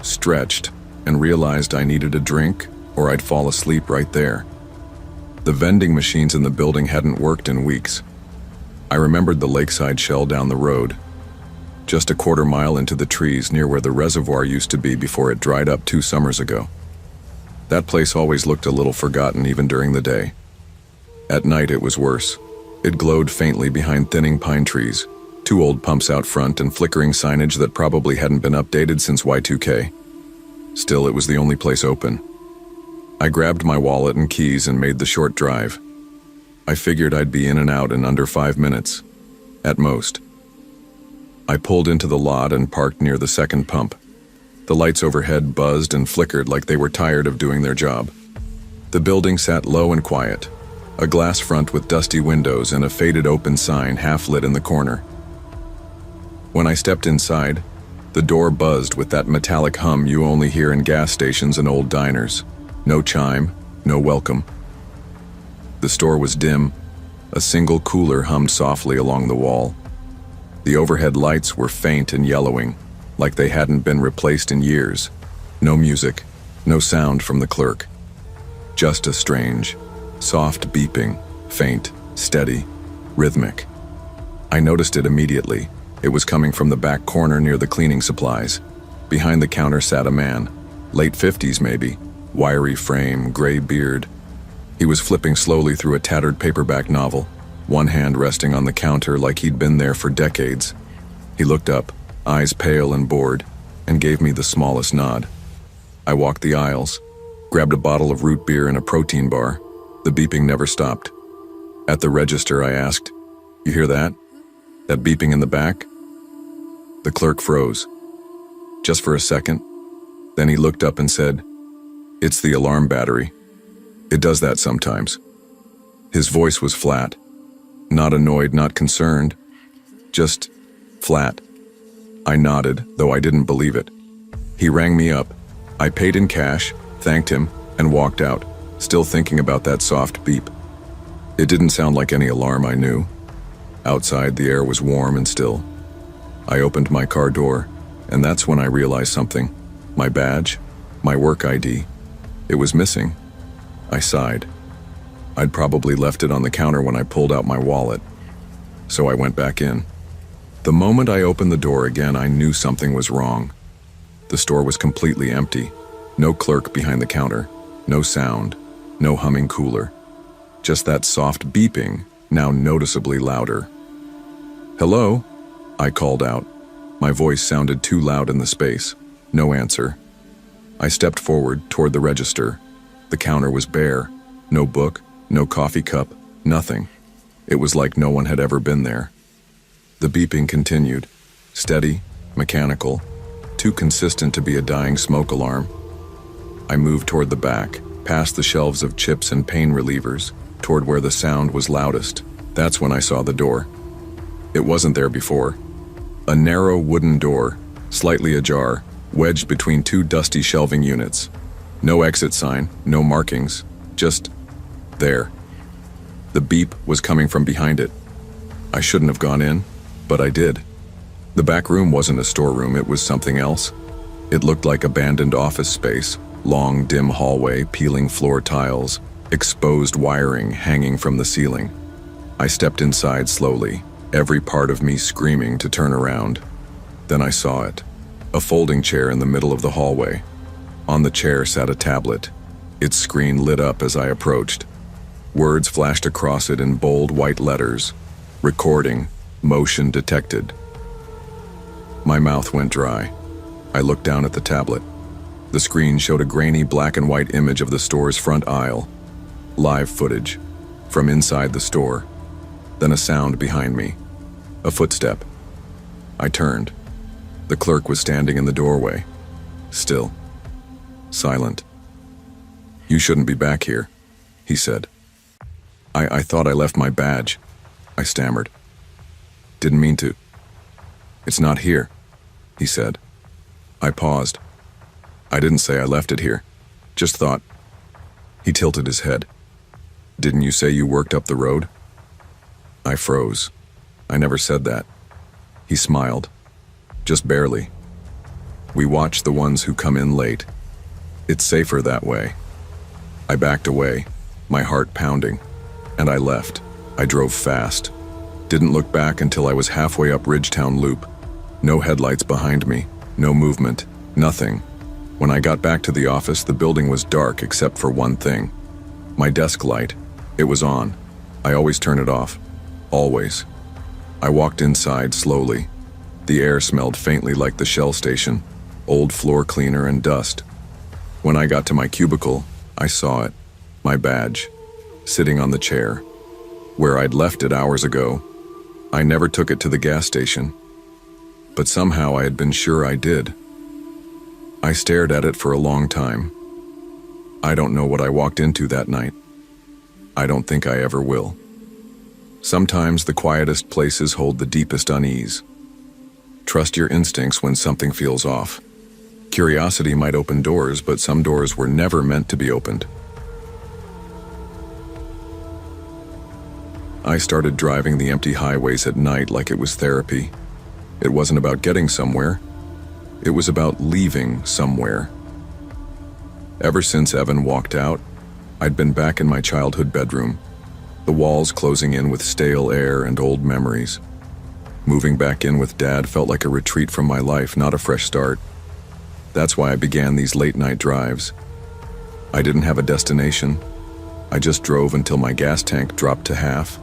stretched, and realized I needed a drink or I'd fall asleep right there. The vending machines in the building hadn't worked in weeks. I remembered the lakeside shell down the road, just a quarter mile into the trees near where the reservoir used to be before it dried up 2 summers ago. That place always looked a little forgotten even during the day. At night it was worse. It glowed faintly behind thinning pine trees, 2 old pumps out front and flickering signage that probably hadn't been updated since Y2K. Still, it was the only place open. I grabbed my wallet and keys and made the short drive. I figured I'd be in and out in under 5 minutes, at most. I pulled into the lot and parked near the second pump. The lights overhead buzzed and flickered like they were tired of doing their job. The building sat low and quiet, a glass front with dusty windows and a faded open sign half lit in the corner. When I stepped inside, the door buzzed with that metallic hum you only hear in gas stations and old diners. No chime, no welcome. The store was dim. A single cooler hummed softly along the wall. The overhead lights were faint and yellowing, like they hadn't been replaced in years. No music, no sound from the clerk. Just a strange, soft beeping, faint, steady, rhythmic. I noticed it immediately. It was coming from the back corner near the cleaning supplies. Behind the counter sat a man, late 50s maybe, wiry frame, gray beard. He was flipping slowly through a tattered paperback novel, one hand resting on the counter like he'd been there for decades. He looked up, eyes pale and bored, and gave me the smallest nod. I walked the aisles, grabbed a bottle of root beer and a protein bar. The beeping never stopped. At the register, I asked, "You hear that? That beeping in the back?" The clerk froze. Just for a second. Then he looked up and said, "It's the alarm battery. It does that sometimes." His voice was flat. Not annoyed, not concerned. Just flat. I nodded, though I didn't believe it. He rang me up. I paid in cash, thanked him, and walked out, still thinking about that soft beep. It didn't sound like any alarm I knew. Outside, the air was warm and still. I opened my car door, and that's when I realized something. My badge, my work ID, it was missing. I sighed. I'd probably left it on the counter when I pulled out my wallet, so I went back in. The moment I opened the door again, I knew something was wrong. The store was completely empty. No clerk behind the counter, no sound, no humming cooler. Just that soft beeping, now noticeably louder. "Hello?" I called out. My voice sounded too loud in the space. No answer. I stepped forward toward the register. The counter was bare. No book, no coffee cup, nothing. It was like no one had ever been there. The beeping continued, steady, mechanical, too consistent to be a dying smoke alarm. I moved toward the back, past the shelves of chips and pain relievers, toward where the sound was loudest. That's when I saw the door. It wasn't there before. A narrow wooden door, slightly ajar, wedged between two dusty shelving units. No exit sign, no markings, just there. The beep was coming from behind it. I shouldn't have gone in, but I did. The back room wasn't a storeroom, it was something else. It looked like abandoned office space, long, dim hallway, peeling floor tiles, exposed wiring hanging from the ceiling. I stepped inside slowly, every part of me screaming to turn around. Then I saw it. A folding chair in the middle of the hallway. On the chair sat a tablet. Its screen lit up as I approached. Words flashed across it in bold white letters. Recording. Motion detected. My mouth went dry. I looked down at the tablet. The screen showed a grainy black and white image of the store's front aisle. Live footage. From inside the store. Then a sound behind me. A footstep. I turned. The clerk was standing in the doorway. Still. Silent. "You shouldn't be back here," he said. I thought I left my badge," I stammered. "Didn't mean to." "It's not here," he said. I paused. "I didn't say I left it here. Just thought." He tilted his head. "Didn't you say you worked up the road?" I froze. "I never said that." He smiled. "Just barely. We watch the ones who come in late. It's safer that way." I backed away, my heart pounding, and I left. I drove fast. Didn't look back until I was halfway up Ridgetown Loop. No headlights behind me, no movement, nothing. When I got back to the office, the building was dark except for one thing. My desk light. It was on. I always turn it off. Always. I walked inside slowly. The air smelled faintly like the Shell station, old floor cleaner and dust. When I got to my cubicle, I saw it, my badge, sitting on the chair, where I'd left it hours ago. I never took it to the gas station, but somehow I had been sure I did. I stared at it for a long time. I don't know what I walked into that night. I don't think I ever will. Sometimes the quietest places hold the deepest unease. Trust your instincts when something feels off. Curiosity might open doors, but some doors were never meant to be opened. I started driving the empty highways at night like it was therapy. It wasn't about getting somewhere. It was about leaving somewhere. Ever since Evan walked out, I'd been back in my childhood bedroom, the walls closing in with stale air and old memories. Moving back in with Dad felt like a retreat from my life, not a fresh start. That's why I began these late-night drives. I didn't have a destination. I just drove until my gas tank dropped to half,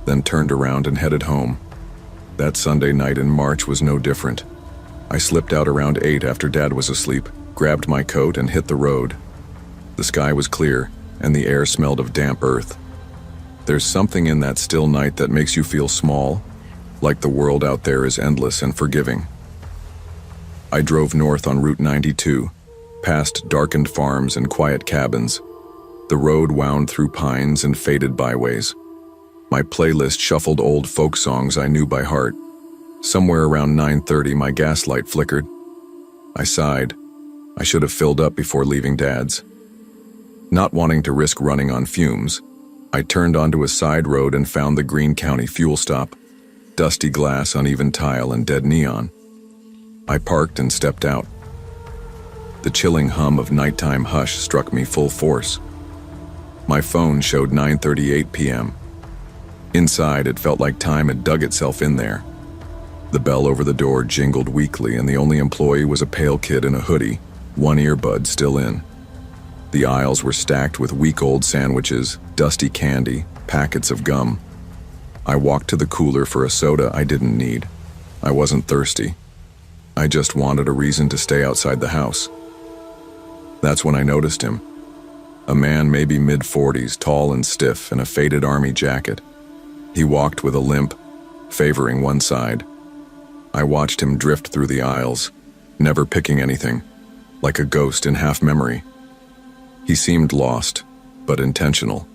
then turned around and headed home. That Sunday night in March was no different. I slipped out around 8 after Dad was asleep, grabbed my coat and hit the road. The sky was clear, and the air smelled of damp earth. There's something in that still night that makes you feel small, like the world out there is endless and forgiving. I drove north on Route 92, past darkened farms and quiet cabins. The road wound through pines and faded byways. My playlist shuffled old folk songs I knew by heart. Somewhere around 9:30, my gas light flickered. I sighed. I should have filled up before leaving Dad's. Not wanting to risk running on fumes, I turned onto a side road and found the Greene County fuel stop. Dusty glass, uneven tile, and dead neon. I parked and stepped out. The chilling hum of nighttime hush struck me full force. My phone showed 9:38 p.m. Inside, it felt like time had dug itself in there. The bell over the door jingled weakly, and the only employee was a pale kid in a hoodie, one earbud still in. The aisles were stacked with week-old sandwiches, dusty candy, packets of gum. I walked to the cooler for a soda I didn't need. I wasn't thirsty. I just wanted a reason to stay outside the house. That's when I noticed him. A man maybe mid-40s, tall and stiff, in a faded army jacket. He walked with a limp, favoring one side. I watched him drift through the aisles, never picking anything, like a ghost in half-memory. He seemed lost, but intentional.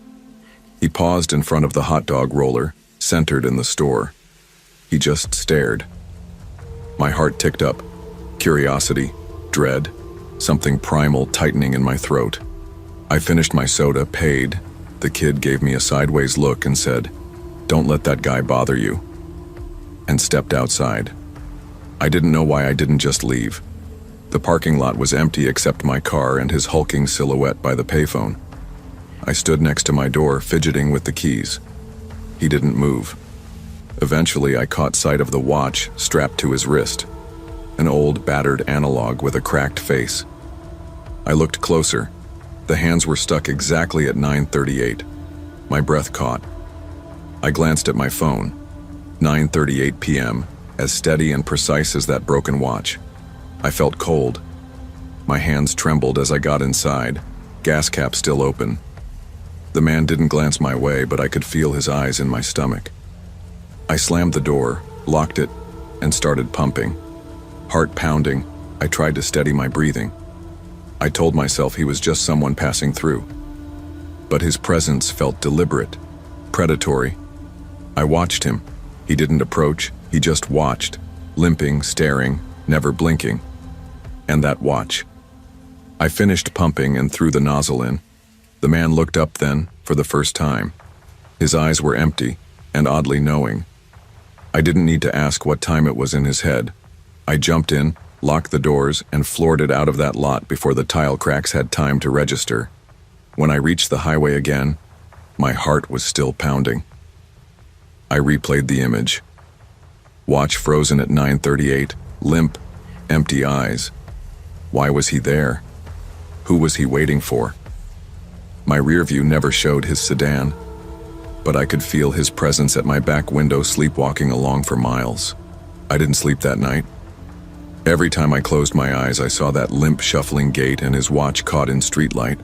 He paused in front of the hot dog roller, centered in the store. He just stared. My heart ticked up. Curiosity, dread, something primal tightening in my throat. I finished my soda, paid. The kid gave me a sideways look and said, "Don't let that guy bother you," and stepped outside. I didn't know why I didn't just leave. The parking lot was empty except my car and his hulking silhouette by the payphone. I stood next to my door, fidgeting with the keys. He didn't move. Eventually, I caught sight of the watch strapped to his wrist, an old, battered analog with a cracked face. I looked closer. The hands were stuck exactly at 9:38. My breath caught. I glanced at my phone. 9:38 p.m., as steady and precise as that broken watch. I felt cold. My hands trembled as I got inside, gas cap still open. The man didn't glance my way, but I could feel his eyes in my stomach. I slammed the door, locked it, and started pumping. Heart pounding, I tried to steady my breathing. I told myself he was just someone passing through. But his presence felt deliberate, predatory. I watched him. He didn't approach, he just watched, limping, staring, never blinking. And that watch. I finished pumping and threw the nozzle in. The man looked up then, for the first time. His eyes were empty, and oddly knowing. I didn't need to ask what time it was in his head. I jumped in, locked the doors, and floored it out of that lot before the tile cracks had time to register. When I reached the highway again, my heart was still pounding. I replayed the image. Watch frozen at 9:38, limp, empty eyes. Why was he there? Who was he waiting for? My rear view never showed his sedan, but I could feel his presence at my back window sleepwalking along for miles. I didn't sleep that night. Every time I closed my eyes, I saw that limp, shuffling gait and his watch caught in streetlight.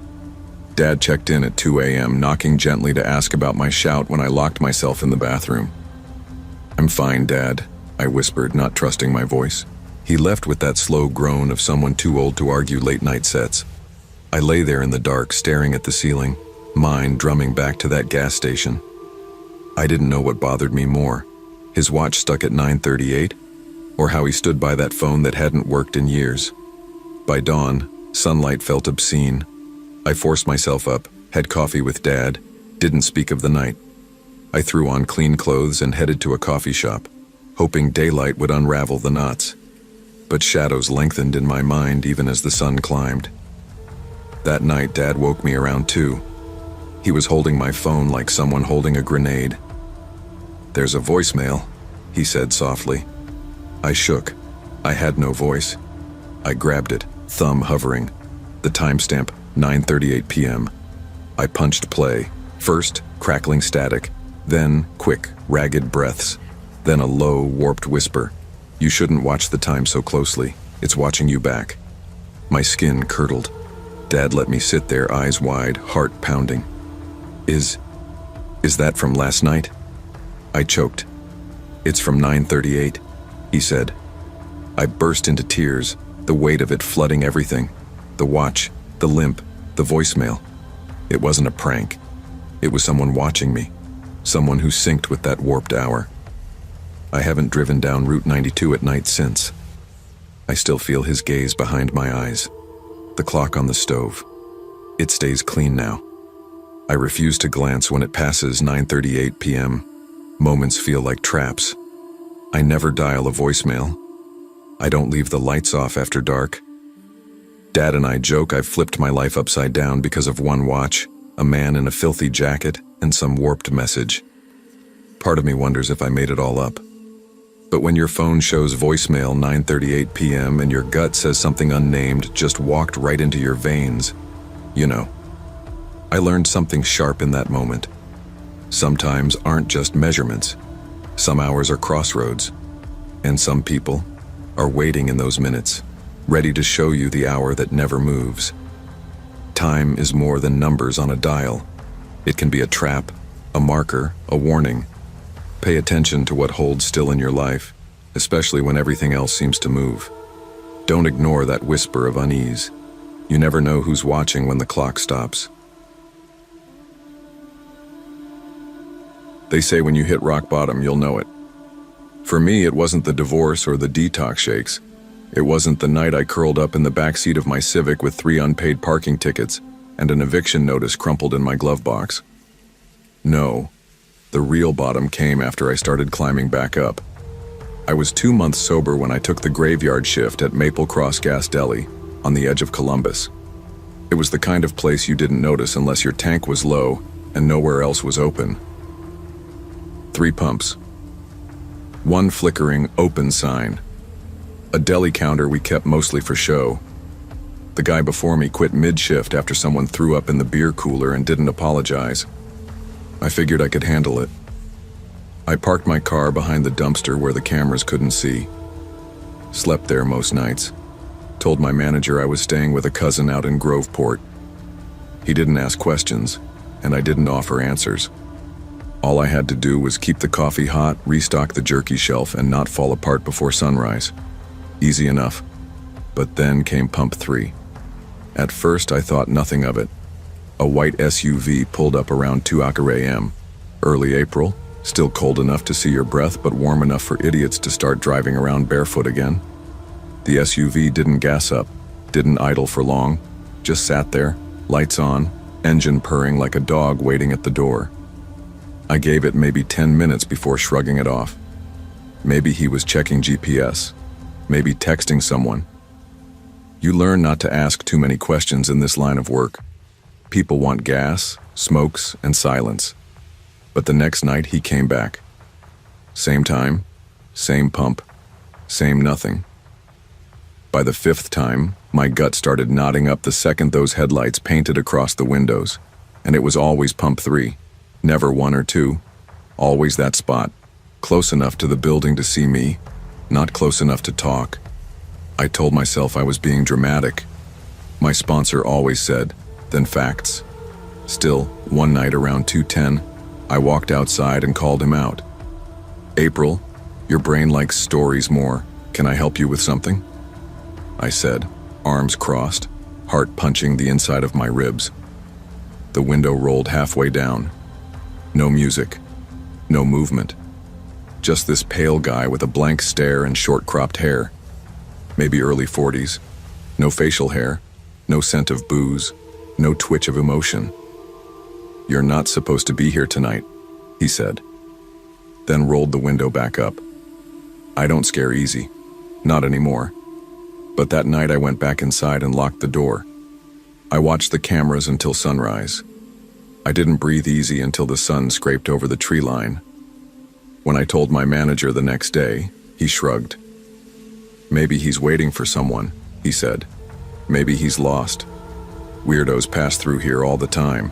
Dad checked in at 2 a.m., knocking gently to ask about my shout when I locked myself in the bathroom. "I'm fine, Dad," I whispered, not trusting my voice. He left with that slow groan of someone too old to argue late-night sets. I lay there in the dark, staring at the ceiling, mind drumming back to that gas station. I didn't know what bothered me more, his watch stuck at 9:38, or how he stood by that phone that hadn't worked in years. By dawn, sunlight felt obscene. I forced myself up, had coffee with Dad, didn't speak of the night. I threw on clean clothes and headed to a coffee shop, hoping daylight would unravel the knots. But shadows lengthened in my mind even as the sun climbed. That night, Dad woke me around 2. He was holding my phone like someone holding a grenade. "There's a voicemail," he said softly. I shook. I had no voice. I grabbed it, thumb hovering. The timestamp, 9:38 p.m. I punched play. First, crackling static. Then, quick, ragged breaths. Then a low, warped whisper. "You shouldn't watch the time so closely. It's watching you back." My skin curdled. Dad let me sit there, eyes wide, heart pounding. Is that from last night?" I choked. "It's from 9:38, he said. I burst into tears, the weight of it flooding everything. The watch, the limp, the voicemail. It wasn't a prank. It was someone watching me. Someone who synced with that warped hour. I haven't driven down Route 92 at night since. I still feel his gaze behind my eyes. The clock on the stove. It stays clean now. I refuse to glance when it passes 9:38 p.m. Moments feel like traps. I never dial a voicemail. I don't leave the lights off after dark. Dad and I joke I've flipped my life upside down because of one watch, a man in a filthy jacket, and some warped message. Part of me wonders if I made it all up. But when your phone shows voicemail 9:38 p.m. and your gut says something unnamed just walked right into your veins, you know. I learned something sharp in that moment. Sometimes aren't just measurements. Some hours are crossroads. And some people are waiting in those minutes, ready to show you the hour that never moves. Time is more than numbers on a dial. It can be a trap, a marker, a warning. Pay attention to what holds still in your life, especially when everything else seems to move. Don't ignore that whisper of unease. You never know who's watching when the clock stops. They say when you hit rock bottom, you'll know it. For me, it wasn't the divorce or the detox shakes. It wasn't the night I curled up in the backseat of my Civic with 3 unpaid parking tickets and an eviction notice crumpled in my glove box. No, the real bottom came after I started climbing back up. I was 2 months sober when I took the graveyard shift at Maple Cross Gas Deli on the edge of Columbus. It was the kind of place you didn't notice unless your tank was low and nowhere else was open. 3 pumps. 1 flickering open sign. A deli counter we kept mostly for show. The guy before me quit mid-shift after someone threw up in the beer cooler and didn't apologize. I figured I could handle it. I parked my car behind the dumpster where the cameras couldn't see. Slept there most nights. Told my manager I was staying with a cousin out in Groveport. He didn't ask questions, and I didn't offer answers. All I had to do was keep the coffee hot, restock the jerky shelf, and not fall apart before sunrise. Easy enough. But then came pump 3. At first, I thought nothing of it. A white SUV pulled up around 2 a.m. Early April, still cold enough to see your breath, but warm enough for idiots to start driving around barefoot again. The SUV didn't gas up, didn't idle for long, just sat there, lights on, engine purring like a dog waiting at the door. I gave it maybe 10 minutes before shrugging it off. Maybe he was checking GPS, maybe texting someone. You learn not to ask too many questions in this line of work. People want gas, smokes, and silence. But the next night he came back. Same time, same pump, same nothing. By the 5th time, my gut started knotting up the second those headlights painted across the windows, and it was always pump 3. Never 1 or 2, always that spot, close enough to the building to see me, not close enough to talk. I told myself I was being dramatic. My sponsor always said, then facts. Still, one night around 2:10, I walked outside and called him out. April, your brain likes stories more. Can I help you with something? I said, arms crossed, heart punching the inside of my ribs. The window rolled halfway down. No music, no movement. Just this pale guy with a blank stare and short-cropped hair. Maybe early 40s. No facial hair, no scent of booze, no twitch of emotion. You're not supposed to be here tonight, he said. Then rolled the window back up. I don't scare easy. Not anymore. But that night I went back inside and locked the door. I watched the cameras until sunrise. I didn't breathe easy until the sun scraped over the tree line. When I told my manager the next day, he shrugged. Maybe he's waiting for someone, he said. Maybe he's lost. Weirdos pass through here all the time.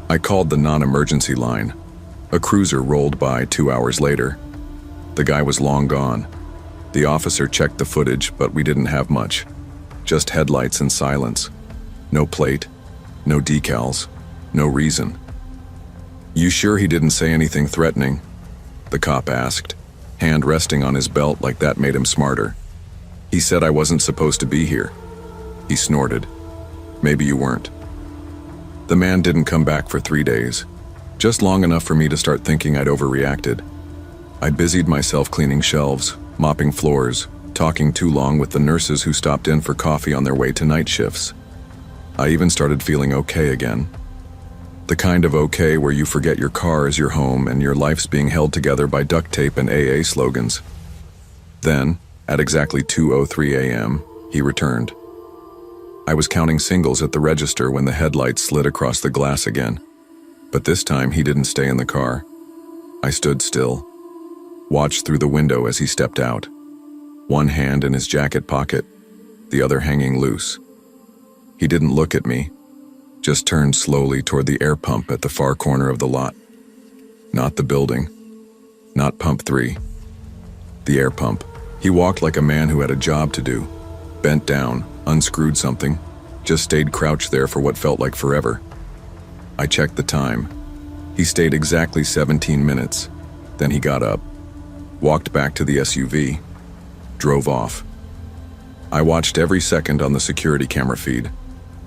I called the non-emergency line. A cruiser rolled by 2 hours later. The guy was long gone. The officer checked the footage, but we didn't have much. Just headlights and silence. No plate, no decals, no reason. You sure he didn't say anything threatening? The cop asked, hand resting on his belt like that made him smarter. He said I wasn't supposed to be here. He snorted. Maybe you weren't. The man didn't come back for 3 days, just long enough for me to start thinking I'd overreacted. I busied myself cleaning shelves, mopping floors, talking too long with the nurses who stopped in for coffee on their way to night shifts. I even started feeling okay again. The kind of okay where you forget your car is your home and your life's being held together by duct tape and AA slogans. Then, at exactly 2:03 a.m., he returned. I was counting singles at the register when the headlights slid across the glass again. But this time he didn't stay in the car. I stood still, watched through the window as he stepped out, one hand in his jacket pocket, the other hanging loose. He didn't look at me, just turned slowly toward the air pump at the far corner of the lot. Not the building, not pump 3. The air pump. He walked like a man who had a job to do, bent down, unscrewed something, just stayed crouched there for what felt like forever. I checked the time. He stayed exactly 17 minutes. Then he got up, walked back to the SUV, drove off. I watched every second on the security camera feed,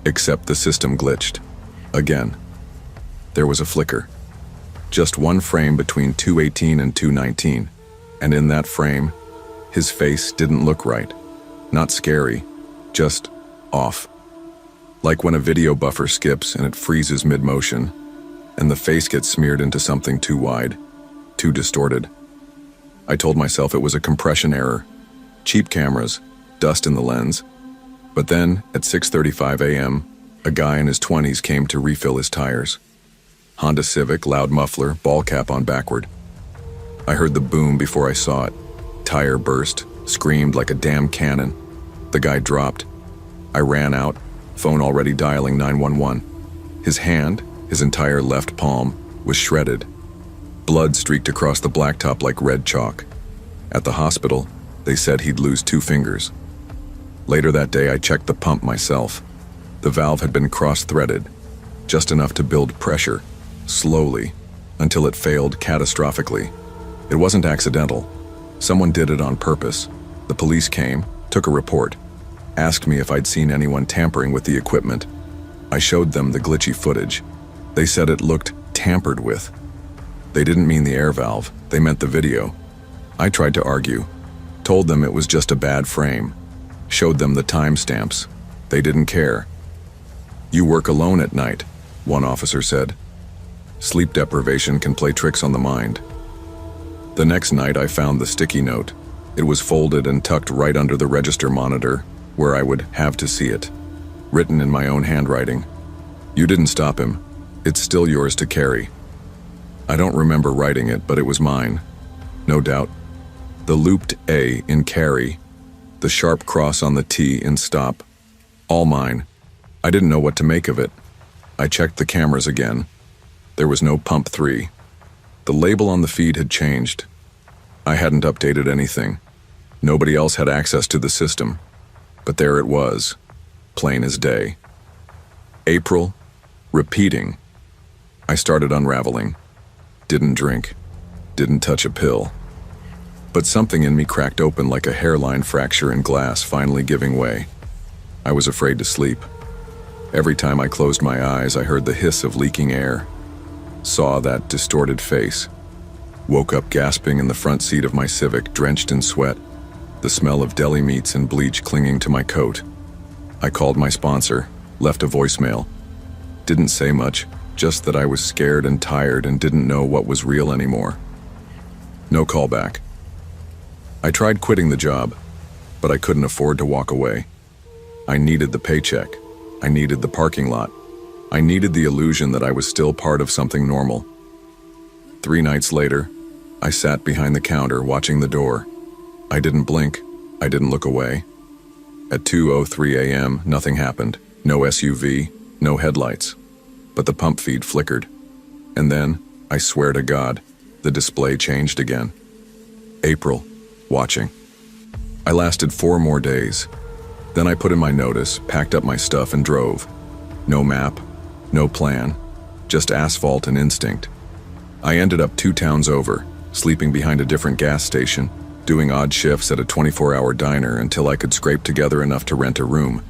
except the system glitched. Again. There was a flicker. Just one frame between 2:18 and 2:19, and in that frame, his face didn't look right. Not scary, just off. Like when a video buffer skips and it freezes mid-motion, and the face gets smeared into something too wide, too distorted. I told myself it was a compression error, cheap cameras, dust in the lens. But then, at 6:35 a.m., a guy in his 20s came to refill his tires. Honda Civic, loud muffler, ball cap on backward. I heard the boom before I saw it. Tire burst, screamed like a damn cannon. The guy dropped. I ran out, phone already dialing 911. His hand, his entire left palm, was shredded. Blood streaked across the blacktop like red chalk. At the hospital, they said he'd lose 2 fingers. Later that day, I checked the pump myself. The valve had been cross-threaded, just enough to build pressure, slowly, until it failed catastrophically. It wasn't accidental. Someone did it on purpose. The police came, took a report, asked me if I'd seen anyone tampering with the equipment. I showed them the glitchy footage. They said it looked tampered with. They didn't mean the air valve, they meant the video. I tried to argue, told them it was just a bad frame, showed them the timestamps. They didn't care. "You work alone at night," one officer said. "Sleep deprivation can play tricks on the mind." The next night I found the sticky note. It was folded and tucked right under the register monitor, where I would have to see it. Written in my own handwriting. "You didn't stop him. It's still yours to carry." I don't remember writing it, but it was mine. No doubt. The looped A in carry, the sharp cross on the T in stop. All mine. I didn't know what to make of it. I checked the cameras again. There was no pump 3. The label on the feed had changed. I hadn't updated anything. Nobody else had access to the system. But there it was, plain as day. April, repeating. I started unraveling. Didn't drink. Didn't touch a pill. But something in me cracked open like a hairline fracture in glass, finally giving way. I was afraid to sleep. Every time I closed my eyes, I heard the hiss of leaking air. Saw that distorted face. Woke up gasping in the front seat of my Civic, drenched in sweat, the smell of deli meats and bleach clinging to my coat. I called my sponsor, left a voicemail. Didn't say much, just that I was scared and tired and didn't know what was real anymore. No callback. I tried quitting the job, but I couldn't afford to walk away. I needed the paycheck. I needed the parking lot. I needed the illusion that I was still part of something normal. 3 nights later, I sat behind the counter watching the door. I didn't blink. I didn't look away. At 2:03 a.m., nothing happened. No SUV, no headlights. But the pump feed flickered. And then, I swear to God, the display changed again. April, watching. I lasted 4 more days. Then I put in my notice, packed up my stuff and drove. No map, no plan, just asphalt and instinct. I ended up 2 towns over, sleeping behind a different gas station, doing odd shifts at a 24-hour diner until I could scrape together enough to rent a room.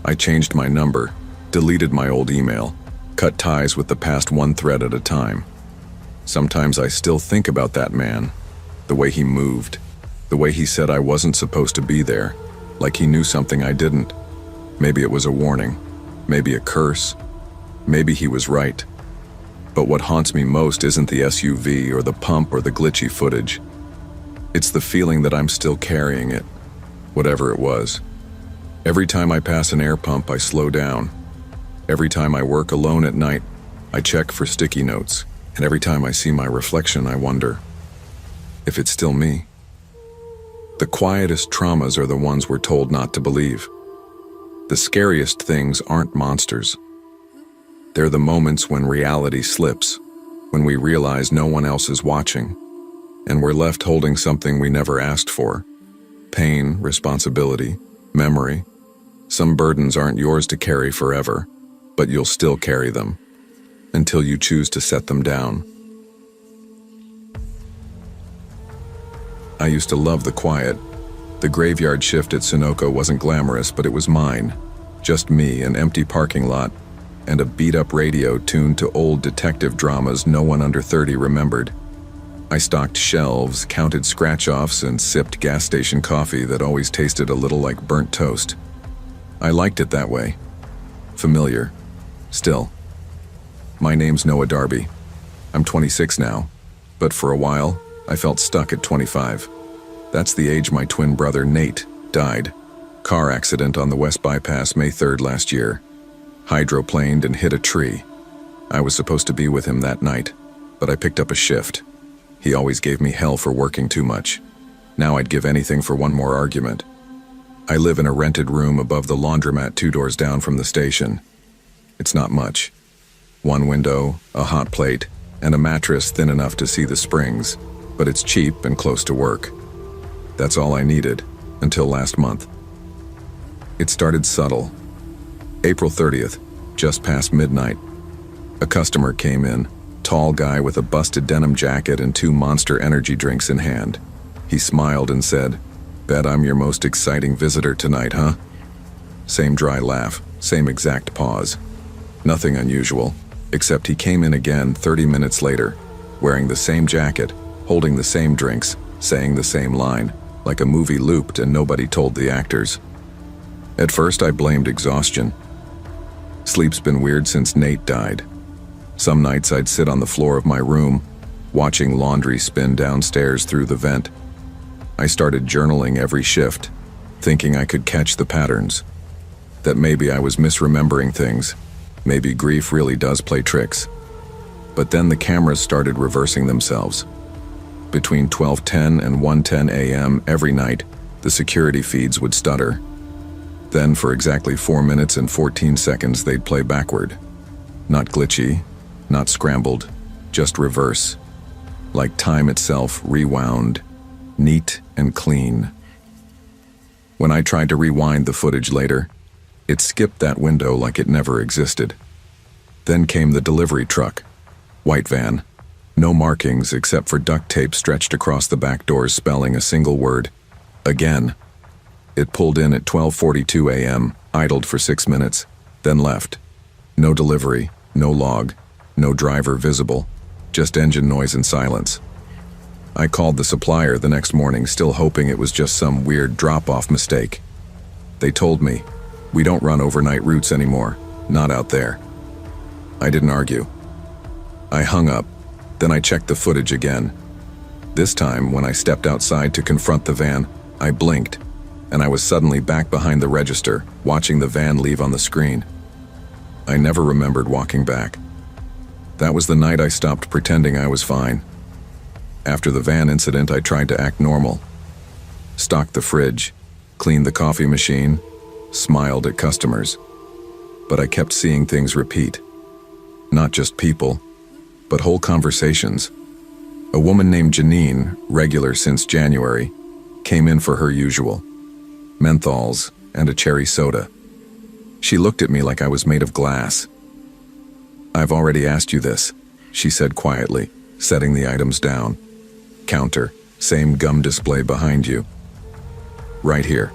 I changed my number, deleted my old email, cut ties with the past one thread at a time. Sometimes I still think about that man, the way he moved, the way he said I wasn't supposed to be there, like he knew something I didn't. Maybe it was a warning, maybe a curse, maybe he was right. But what haunts me most isn't the SUV or the pump or the glitchy footage. It's the feeling that I'm still carrying it, whatever it was. Every time I pass an air pump, I slow down. Every time I work alone at night, I check for sticky notes. And every time I see my reflection, I wonder if it's still me. The quietest traumas are the ones we're told not to believe. The scariest things aren't monsters. They're the moments when reality slips, when we realize no one else is watching, and we're left holding something we never asked for. Pain, responsibility, memory. Some burdens aren't yours to carry forever, but you'll still carry them until you choose to set them down. I used to love the quiet. The graveyard shift at Sunoco wasn't glamorous, but it was mine. Just me, an empty parking lot, and a beat-up radio tuned to old detective dramas no one under 30 remembered. I stocked shelves, counted scratch-offs, and sipped gas station coffee that always tasted a little like burnt toast. I liked it that way. Familiar. Still. My name's Noah Darby. I'm 26 now, but for a while, I felt stuck at 25. That's the age my twin brother Nate died. Car accident on the West Bypass May 3rd last year. Hydroplaned and hit a tree. I was supposed to be with him that night, but I picked up a shift. He always gave me hell for working too much. Now I'd give anything for one more argument. I live in a rented room above the laundromat 2 doors down from the station. It's not much. One window, a hot plate, and a mattress thin enough to see the springs, but it's cheap and close to work. That's all I needed, until last month. It started subtle. April 30th, just past midnight. A customer came in, tall guy with a busted denim jacket and 2 Monster energy drinks in hand. He smiled and said, "Bet I'm your most exciting visitor tonight, huh?" Same dry laugh, same exact pause. Nothing unusual, except he came in again 30 minutes later, wearing the same jacket, holding the same drinks, saying the same line, like a movie looped and nobody told the actors. At first I blamed exhaustion. Sleep's been weird since Nate died. Some nights I'd sit on the floor of my room, watching laundry spin downstairs through the vent. I started journaling every shift, thinking I could catch the patterns. That maybe I was misremembering things. Maybe grief really does play tricks. But then the cameras started reversing themselves. Between 12:10 and 1:10 a.m. every night, the security feeds would stutter. Then for exactly 4 minutes and 14 seconds they'd play backward. Not glitchy, not scrambled, just reverse. Like time itself rewound, neat and clean. When I tried to rewind the footage later, it skipped that window like it never existed. Then came the delivery truck. White van. No markings except for duct tape stretched across the back doors spelling a single word. Again. It pulled in at 12:42 a.m., idled for 6 minutes, then left. No delivery, no log, no driver visible, just engine noise and silence. I called the supplier the next morning, still hoping it was just some weird drop-off mistake. They told me, "We don't run overnight routes anymore, not out there." I didn't argue. I hung up, then I checked the footage again. This time, when I stepped outside to confront the van, I blinked, and I was suddenly back behind the register, watching the van leave on the screen. I never remembered walking back. That was the night I stopped pretending I was fine. After the van incident, I tried to act normal. Stocked the fridge, cleaned the coffee machine, smiled at customers. But I kept seeing things repeat. Not just people, but whole conversations. A woman named Janine, regular since January, came in for her usual. Menthols and a cherry soda. She looked at me like I was made of glass. "I've already asked you this," she said quietly, setting the items down. "Counter, same gum display behind you." "Right here."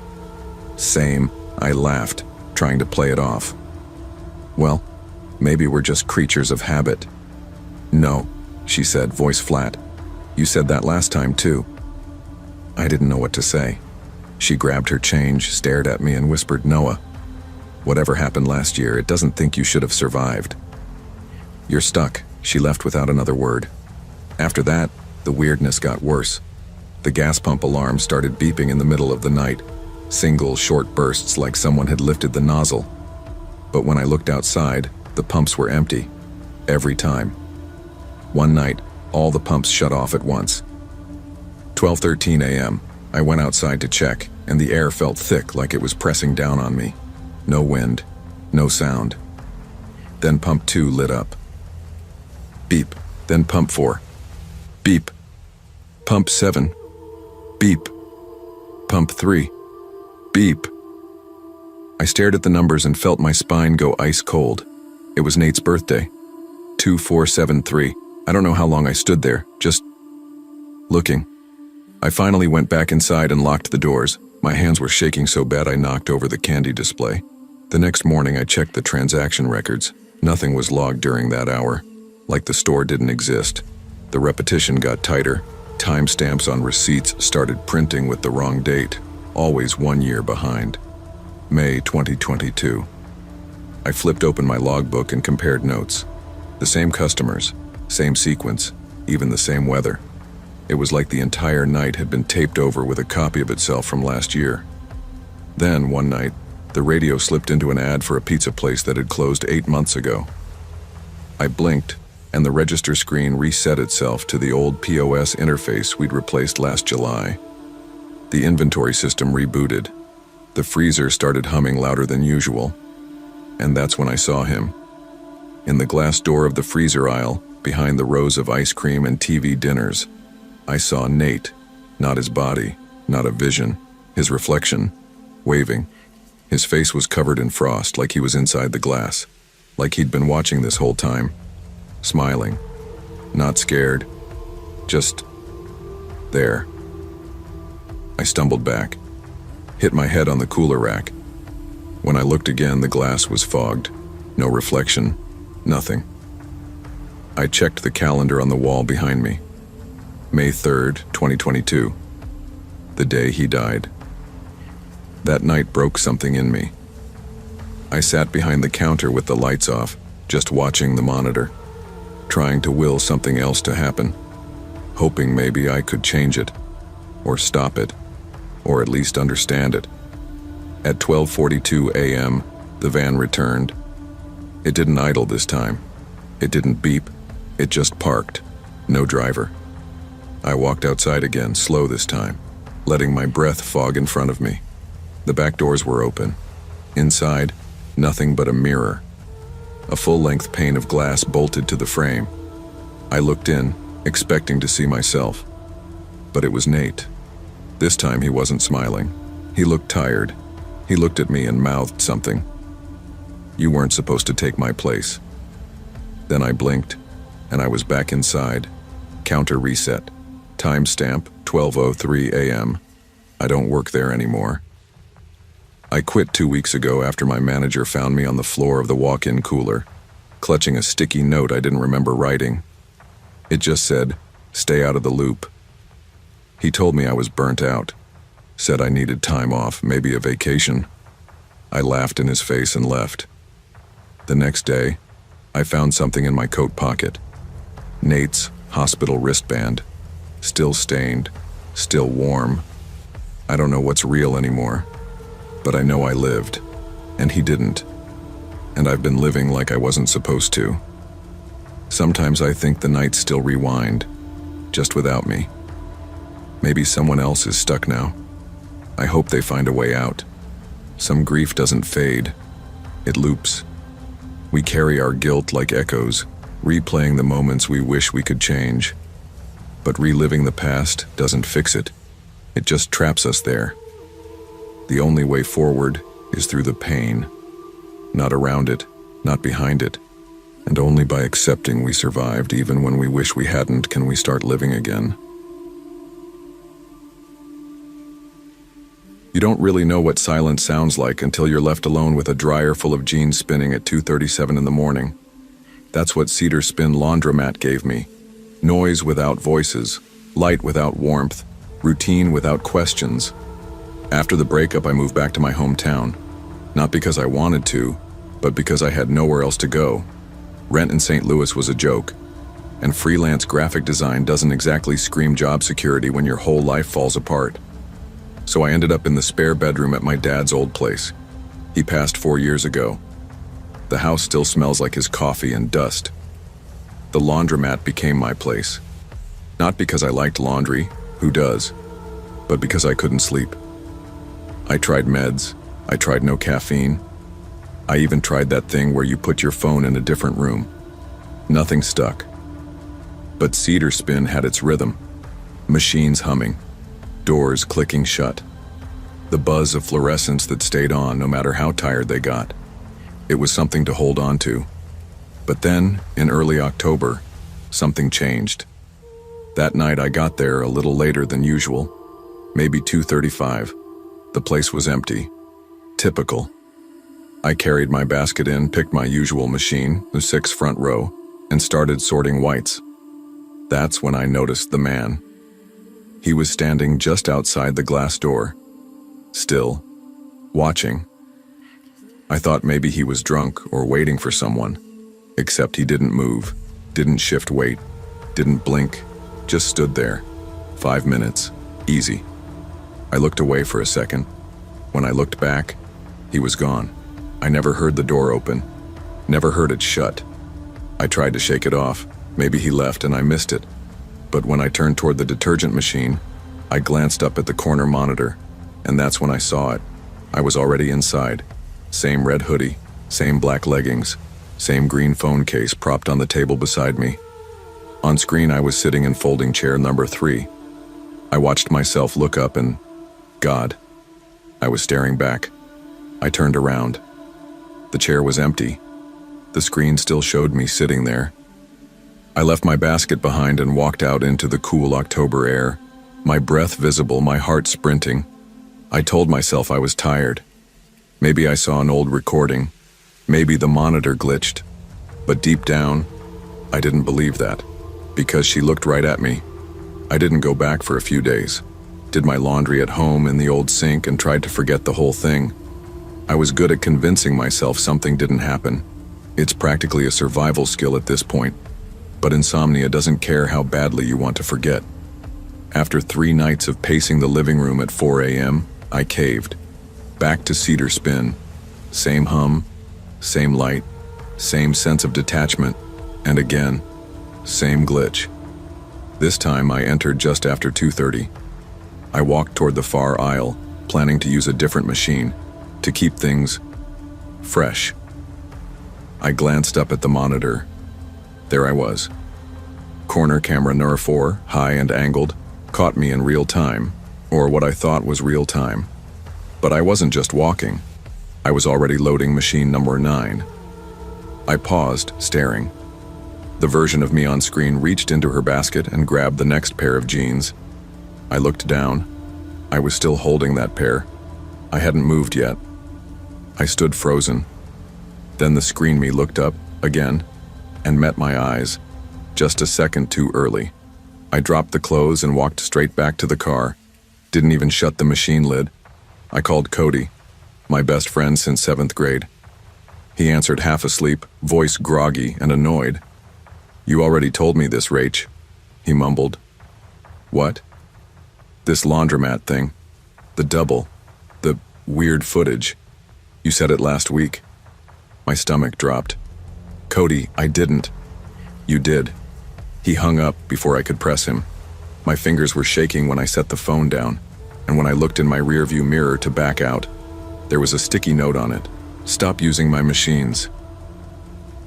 "Same," I laughed, trying to play it off. "Well, maybe we're just creatures of habit." "No," she said, voice flat. "You said that last time too." I didn't know what to say. She grabbed her change, stared at me, and whispered, "Noah, whatever happened last year, it doesn't think you should have survived. You're stuck." She left without another word. After that, the weirdness got worse. The gas pump alarm started beeping in the middle of the night, single short bursts like someone had lifted the nozzle. But when I looked outside, the pumps were empty. Every time. One night, all the pumps shut off at once. 12:13 a.m., I went outside to check, and the air felt thick like it was pressing down on me. No wind, no sound. Then pump 2 lit up. Beep. Then pump 4. Beep. Pump 7. Beep. Pump 3. Beep. I stared at the numbers and felt my spine go ice cold. It was Nate's birthday. 2473. I don't know how long I stood there, just looking. I finally went back inside and locked the doors. My hands were shaking so bad I knocked over the candy display. The next morning I checked the transaction records. Nothing was logged during that hour, like the store didn't exist. The repetition got tighter. Timestamps on receipts started printing with the wrong date, always 1 year behind. May 2022. I flipped open my logbook and compared notes. The same customers, same sequence, even the same weather. It was like the entire night had been taped over with a copy of itself from last year. Then, one night, the radio slipped into an ad for a pizza place that had closed 8 months ago. I blinked, and the register screen reset itself to the old POS interface we'd replaced last July. The inventory system rebooted. The freezer started humming louder than usual. And that's when I saw him. In the glass door of the freezer aisle, behind the rows of ice cream and TV dinners, I saw Nate, not his body, not a vision, his reflection, waving. His face was covered in frost like he was inside the glass, like he'd been watching this whole time, smiling, not scared, just there. I stumbled back, hit my head on the cooler rack. When I looked again, the glass was fogged, no reflection, nothing. I checked the calendar on the wall behind me. May 3rd, 2022, the day he died. That night broke something in me. I sat behind the counter with the lights off, just watching the monitor, trying to will something else to happen, hoping maybe I could change it, or stop it, or at least understand it. At 12:42 a.m., the van returned. It didn't idle this time. It didn't beep. It just parked. No driver. I walked outside again, slow this time, letting my breath fog in front of me. The back doors were open. Inside, nothing but a mirror. A full-length pane of glass bolted to the frame. I looked in, expecting to see myself. But it was Nate. This time he wasn't smiling. He looked tired. He looked at me and mouthed something. "You weren't supposed to take my place." Then I blinked, and I was back inside. Counter reset. Timestamp 12:03 a.m. I don't work there anymore. I quit 2 weeks ago after my manager found me on the floor of the walk-in cooler, clutching a sticky note I didn't remember writing. It just said, "Stay out of the loop." He told me I was burnt out, said I needed time off, maybe a vacation. I laughed in his face and left. The next day, I found something in my coat pocket. Nate's hospital wristband. Still stained, still warm. I don't know what's real anymore, but I know I lived, and he didn't. And I've been living like I wasn't supposed to. Sometimes I think the nights still rewind, just without me. Maybe someone else is stuck now. I hope they find a way out. Some grief doesn't fade. It loops. We carry our guilt like echoes, replaying the moments we wish we could change. But reliving the past doesn't fix it. It just traps us there. The only way forward is through the pain. Not around it, not behind it. And only by accepting we survived even when we wish we hadn't can we start living again. You don't really know what silence sounds like until you're left alone with a dryer full of jeans spinning at 2:37 in the morning. That's what Cedar Spin Laundromat gave me. Noise without voices, light without warmth, routine without questions. After the breakup, I moved back to my hometown. Not because I wanted to, but because I had nowhere else to go. Rent in St. Louis was a joke. and freelance graphic design doesn't exactly scream job security when your whole life falls apart. So I ended up in the spare bedroom at my dad's old place. He passed 4 years ago. The house still smells like his coffee and dust. The laundromat became my place. Not because I liked laundry, who does, but because I couldn't sleep. I tried meds, I tried no caffeine. I even tried that thing where you put your phone in a different room. Nothing stuck. But Cedar Spin had its rhythm. Machines humming, doors clicking shut. The buzz of fluorescence that stayed on no matter how tired they got. It was something to hold on to. But then, in early October, something changed. That night I got there a little later than usual, maybe 2:35. The place was empty. Typical. I carried my basket in, picked my usual machine, the 6 front row, and started sorting whites. That's when I noticed the man. He was standing just outside the glass door, still, watching. I thought maybe he was drunk or waiting for someone, except he didn't move, didn't shift weight, didn't blink, just stood there. 5 minutes, easy. I looked away for a second. When I looked back, he was gone. I never heard the door open, never heard it shut. I tried to shake it off. Maybe he left and I missed it. But when I turned toward the detergent machine, I glanced up at the corner monitor, and that's when I saw it. I was already inside. Same red hoodie, same black leggings, same green phone case propped on the table beside me. On screen, I was sitting in folding chair number 3. I watched myself look up and, God, I was staring back. I turned around. The chair was empty. The screen still showed me sitting there. I left my basket behind and walked out into the cool October air, my breath visible, my heart sprinting. I told myself I was tired. Maybe I saw an old recording. Maybe the monitor glitched. But deep down, I didn't believe that, because she looked right at me. I didn't go back for a few days. Did my laundry at home in the old sink and tried to forget the whole thing. I was good at convincing myself something didn't happen. It's practically a survival skill at this point. But insomnia doesn't care how badly you want to forget. After 3 nights of pacing the living room at 4 a.m., I caved. Back to Cedar Spin. Same hum, same light, same sense of detachment, and again, same glitch. This time I entered just after 2:30. I walked toward the far aisle, planning to use a different machine, to keep things fresh. I glanced up at the monitor. There I was. Corner camera number 4, high and angled, caught me in real time, or what I thought was real time. But I wasn't just walking. I was already loading machine number 9. I paused, staring. The version of me on screen reached into her basket and grabbed the next pair of jeans. I looked down. I was still holding that pair. I hadn't moved yet. I stood frozen. Then the screen me looked up, again, and met my eyes, just a second too early. I dropped the clothes and walked straight back to the car. Didn't even shut the machine lid. I called Cody, my best friend since 7th grade. He answered half asleep, voice groggy and annoyed. "You already told me this, Rach," he mumbled. "What?" "This laundromat thing. The double. The weird footage. You said it last week." My stomach dropped. "Cody, I didn't." "You did." He hung up before I could press him. My fingers were shaking when I set the phone down, and when I looked in my rearview mirror to back out, there was a sticky note on it. "Stop using my machines."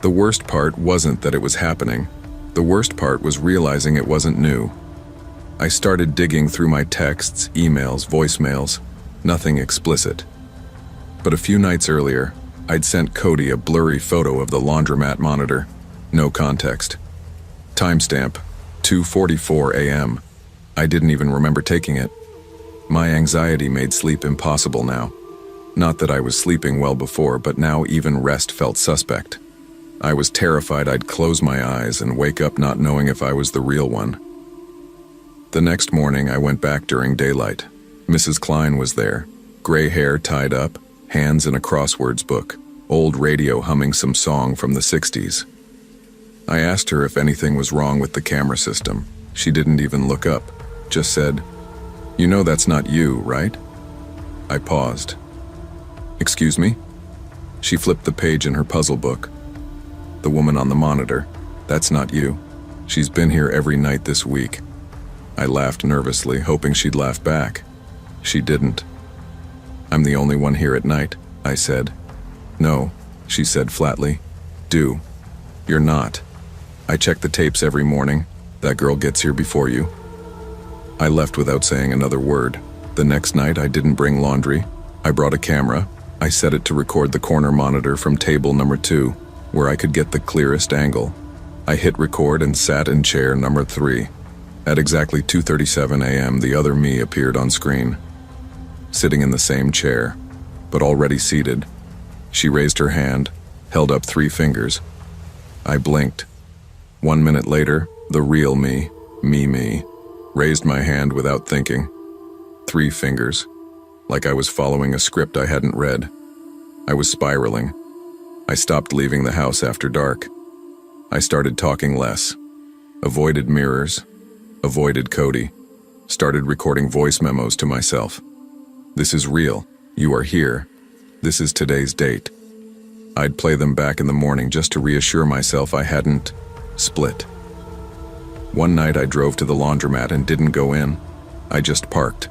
The worst part wasn't that it was happening. The worst part was realizing it wasn't new. I started digging through my texts, emails, voicemails, nothing explicit. But a few nights earlier, I'd sent Cody a blurry photo of the laundromat monitor. No context. Timestamp, 2:44 a.m. I didn't even remember taking it. My anxiety made sleep impossible now. Not that I was sleeping well before, but now even rest felt suspect. I was terrified I'd close my eyes and wake up not knowing if I was the real one. The next morning I went back during daylight. Mrs. Klein was there, gray hair tied up, hands in a crosswords book, old radio humming some song from the 60s. I asked her if anything was wrong with the camera system. She didn't even look up, just said, "You know that's not you, right?" I paused. "Excuse me?" She flipped the page in her puzzle book. "The woman on the monitor, that's not you. She's been here every night this week." I laughed nervously, hoping she'd laugh back. She didn't. "I'm the only one here at night," I said. "No," she said flatly. You're not. I check the tapes every morning. That girl gets here before you." I left without saying another word. The next night I didn't bring laundry. I brought a camera. I set it to record the corner monitor from table number 2, where I could get the clearest angle. I hit record and sat in chair number 3. At exactly 2:37 a.m., the other me appeared on screen, sitting in the same chair, but already seated. She raised her hand, held up 3 fingers. I blinked. 1 minute later, the real me, raised my hand without thinking. 3 fingers, like I was following a script I hadn't read. I was spiraling. I stopped leaving the house after dark. I started talking less. Avoided mirrors. Avoided Cody. Started recording voice memos to myself. "This is real. You are here. This is today's date." I'd play them back in the morning just to reassure myself I hadn't split. One night I drove to the laundromat and didn't go in. I just parked,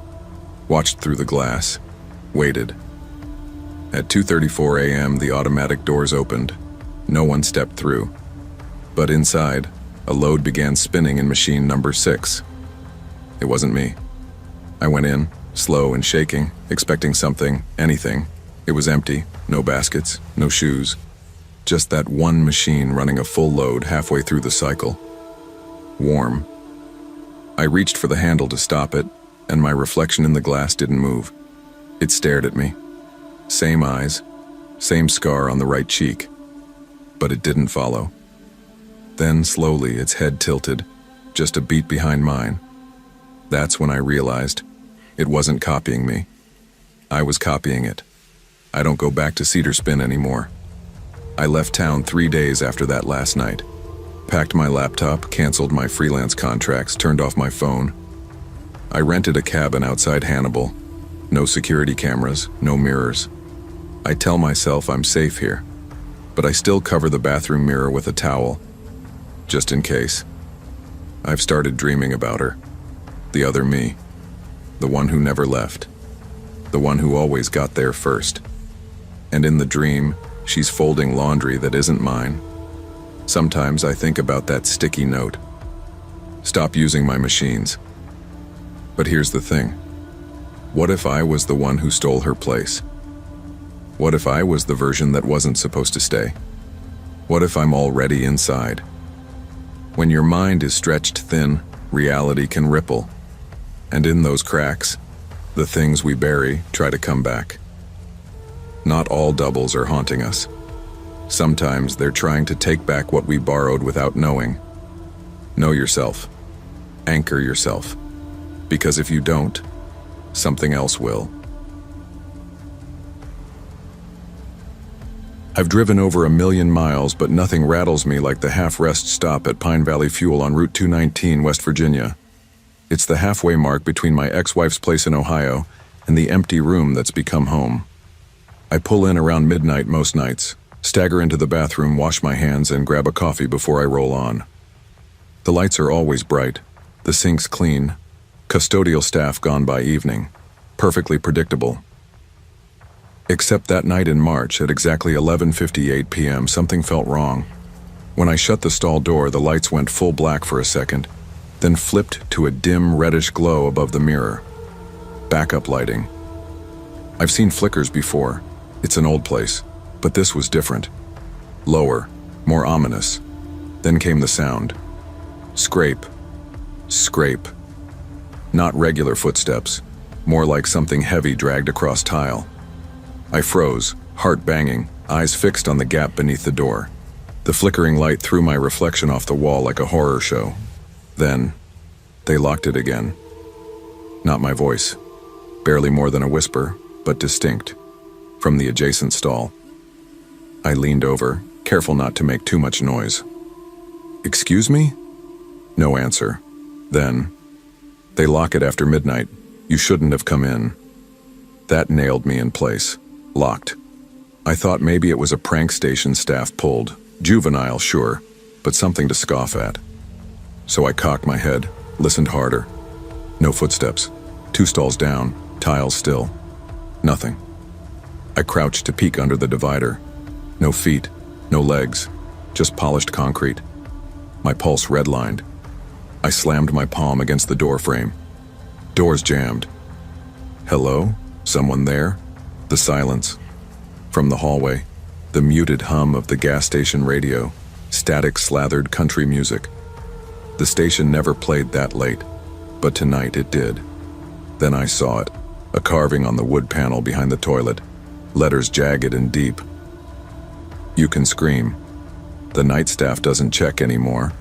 watched through the glass, waited. At 2:34 a.m. the automatic doors opened. No one stepped through. But inside, a load began spinning in machine number 6. It wasn't me. I went in, slow and shaking, expecting something, anything. It was empty, no baskets, no shoes. Just that one machine running a full load halfway through the cycle. Warm. I reached for the handle to stop it, and my reflection in the glass didn't move. It stared at me. Same eyes, same scar on the right cheek. But it didn't follow. Then, slowly, its head tilted, just a beat behind mine. That's when I realized it wasn't copying me. I was copying it. I don't go back to Cedar Spin anymore. I left town 3 days after that last night. Packed my laptop, canceled my freelance contracts, turned off my phone. I rented a cabin outside Hannibal. No security cameras, no mirrors. I tell myself I'm safe here, but I still cover the bathroom mirror with a towel, just in case. I've started dreaming about her. The other me. The one who never left. The one who always got there first. And in the dream, she's folding laundry that isn't mine. Sometimes I think about that sticky note. Stop using my machines. But here's the thing. What if I was the one who stole her place? What if I was the version that wasn't supposed to stay? What if I'm already inside? When your mind is stretched thin, reality can ripple. And in those cracks, the things we bury try to come back. Not all doubles are haunting us. Sometimes they're trying to take back what we borrowed without knowing. Know yourself. Anchor yourself. Because if you don't, something else will. I've driven over 1,000,000 miles, but nothing rattles me like the half-rest stop at Pine Valley Fuel on Route 219, West Virginia. It's the halfway mark between my ex-wife's place in Ohio and the empty room that's become home. I pull in around midnight most nights, stagger into the bathroom, wash my hands, and grab a coffee before I roll on. The lights are always bright, the sinks clean, custodial staff gone by evening, perfectly predictable. Except that night in March at exactly 11:58 p.m. something felt wrong. When I shut the stall door, the lights went full black for a second, then flipped to a dim reddish glow above the mirror. Backup lighting. I've seen flickers before. It's an old place, but this was different. Lower, more ominous. Then came the sound. Scrape. Scrape. Not regular footsteps, more like something heavy dragged across tile. I froze, heart banging, eyes fixed on the gap beneath the door. The flickering light threw my reflection off the wall like a horror show. Then, they locked it again. Not my voice. Barely more than a whisper, but distinct. From the adjacent stall. I leaned over, careful not to make too much noise. Excuse me? No answer. Then, they lock it after midnight. You shouldn't have come in. That nailed me in place. Locked. I thought maybe it was a prank station staff pulled. Juvenile, sure, but something to scoff at. So I cocked my head, listened harder. No footsteps. 2 stalls down, tiles still. Nothing. I crouched to peek under the divider. No feet, no legs, just polished concrete. My pulse redlined. I slammed my palm against the door frame. Doors jammed. Hello? Someone there? The silence. From the hallway, the muted hum of the gas station radio, static slathered country music. The station never played that late, but tonight it did. Then I saw it, a carving on the wood panel behind the toilet, letters jagged and deep. You can scream. The night staff doesn't check anymore.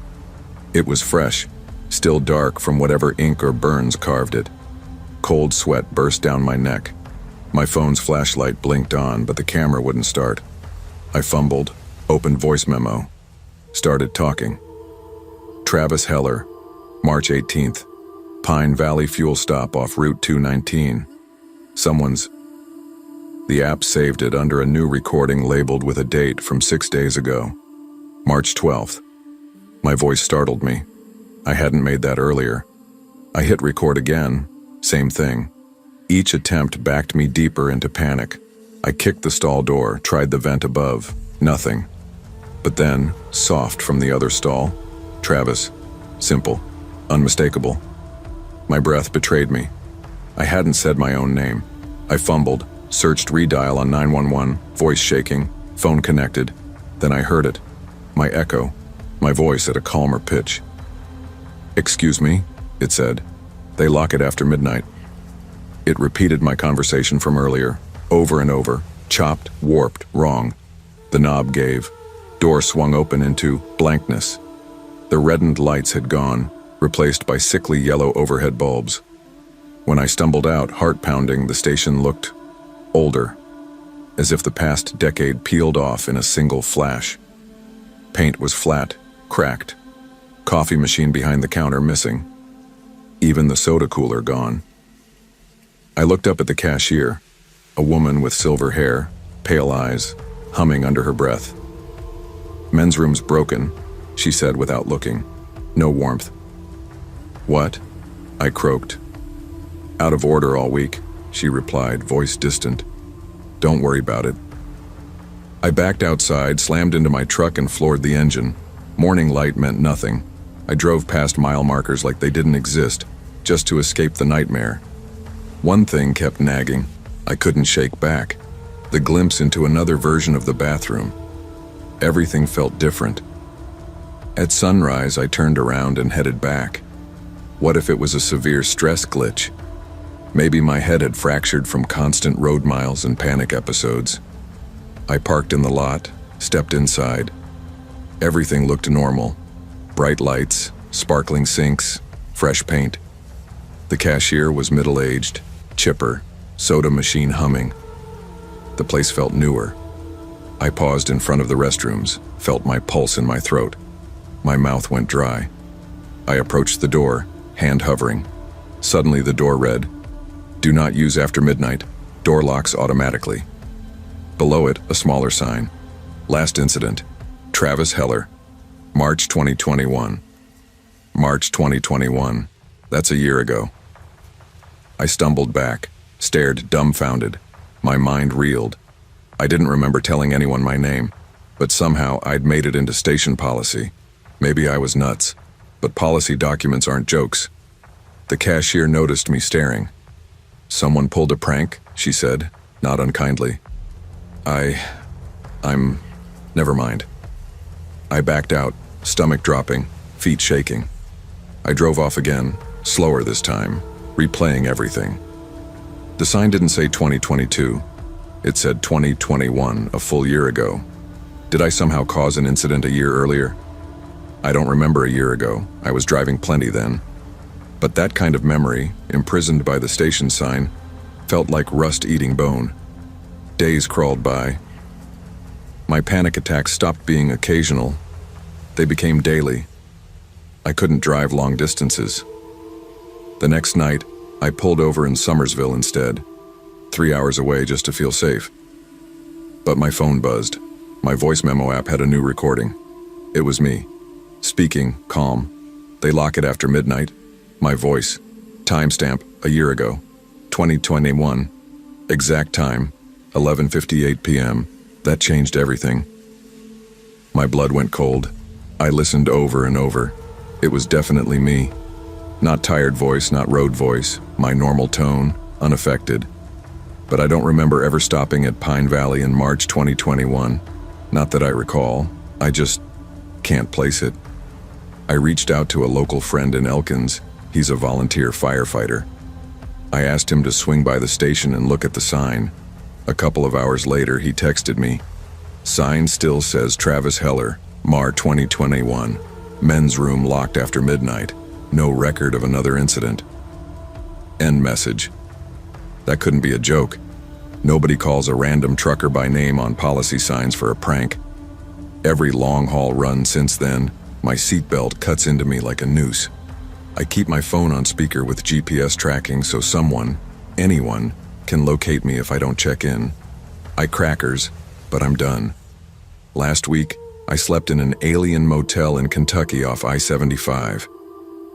It was fresh, still dark from whatever ink or burns carved it. Cold sweat burst down my neck. My phone's flashlight blinked on, but the camera wouldn't start. I fumbled, opened voice memo, started talking. Travis Heller, March 18th, Pine Valley fuel stop off Route 219. The app saved it under a new recording labeled with a date from 6 days ago. March 12th. My voice startled me. I hadn't made that earlier. I hit record again, same thing. Each attempt backed me deeper into panic. I kicked the stall door, tried the vent above, nothing. But then, soft from the other stall, Travis. Simple, unmistakable. My breath betrayed me. I hadn't said my own name. I fumbled, searched redial on 911, voice shaking, phone connected. Then I heard it. My echo, my voice at a calmer pitch. Excuse me, it said. They lock it after midnight. It repeated my conversation from earlier, over and over, chopped, warped, wrong. The knob gave. Door swung open into blankness. The reddened lights had gone, replaced by sickly yellow overhead bulbs. When I stumbled out, heart pounding, the station looked older, as if the past decade peeled off in a single flash. Paint was flat, cracked. Coffee machine behind the counter missing. Even the soda cooler gone. I looked up at the cashier, a woman with silver hair, pale eyes, humming under her breath. Men's room's broken, she said without looking. No warmth. What? I croaked. Out of order all week, she replied, voice distant. Don't worry about it. I backed outside, slammed into my truck and floored the engine. Morning light meant nothing. I drove past mile markers like they didn't exist, just to escape the nightmare. One thing kept nagging. I couldn't shake back. The glimpse into another version of the bathroom. Everything felt different. At sunrise, I turned around and headed back. What if it was a severe stress glitch? Maybe my head had fractured from constant road miles and panic episodes. I parked in the lot, stepped inside. Everything looked normal. Bright lights, sparkling sinks, fresh paint. The cashier was middle-aged, chipper, soda machine humming. The place felt newer. I paused in front of the restrooms, felt my pulse in my throat. My mouth went dry. I approached the door, hand hovering. Suddenly the door read, "Do not use after midnight. Door locks automatically." Below it, a smaller sign. Last incident, Travis Heller, March 2021. March 2021. That's a year ago. I stumbled back, stared dumbfounded. My mind reeled. I didn't remember telling anyone my name, but somehow I'd made it into station policy. Maybe I was nuts, but policy documents aren't jokes. The cashier noticed me staring. "Someone pulled a prank," she said, not unkindly. Never mind. I backed out, stomach dropping, feet shaking. I drove off again, slower this time, replaying everything. The sign didn't say 2022. It said 2021, a full year ago. Did I somehow cause an incident a year earlier? I don't remember a year ago. I was driving plenty then. But that kind of memory, imprisoned by the station sign, felt like rust eating bone. Days crawled by. My panic attacks stopped being occasional. They became daily, I couldn't drive long distances. The next night, I pulled over in Somersville instead, 3 hours away just to feel safe. But my phone buzzed. My voice memo app had a new recording. It was me, speaking, calm. They lock it after midnight. My voice, timestamp, a year ago, 2021, exact time, 11:58 p.m. That changed everything. My blood went cold. I listened over and over. It was definitely me. Not tired voice, not road voice, my normal tone, unaffected. But I don't remember ever stopping at Pine Valley in March 2021. Not that I recall. I just can't place it. I reached out to a local friend in Elkins. He's a volunteer firefighter. I asked him to swing by the station and look at the sign. A couple of hours later, he texted me. Sign still says Travis Heller, Mar 2021. Men's room locked after midnight. No record of another incident. End message. That couldn't be a joke. Nobody calls a random trucker by name on policy signs for a prank. Every long-haul run since then, my seatbelt cuts into me like a noose. I keep my phone on speaker with GPS tracking so someone, anyone, can locate me if I don't check in. I crackers, but I'm done. Last week, I slept in an alien motel in Kentucky off I-75.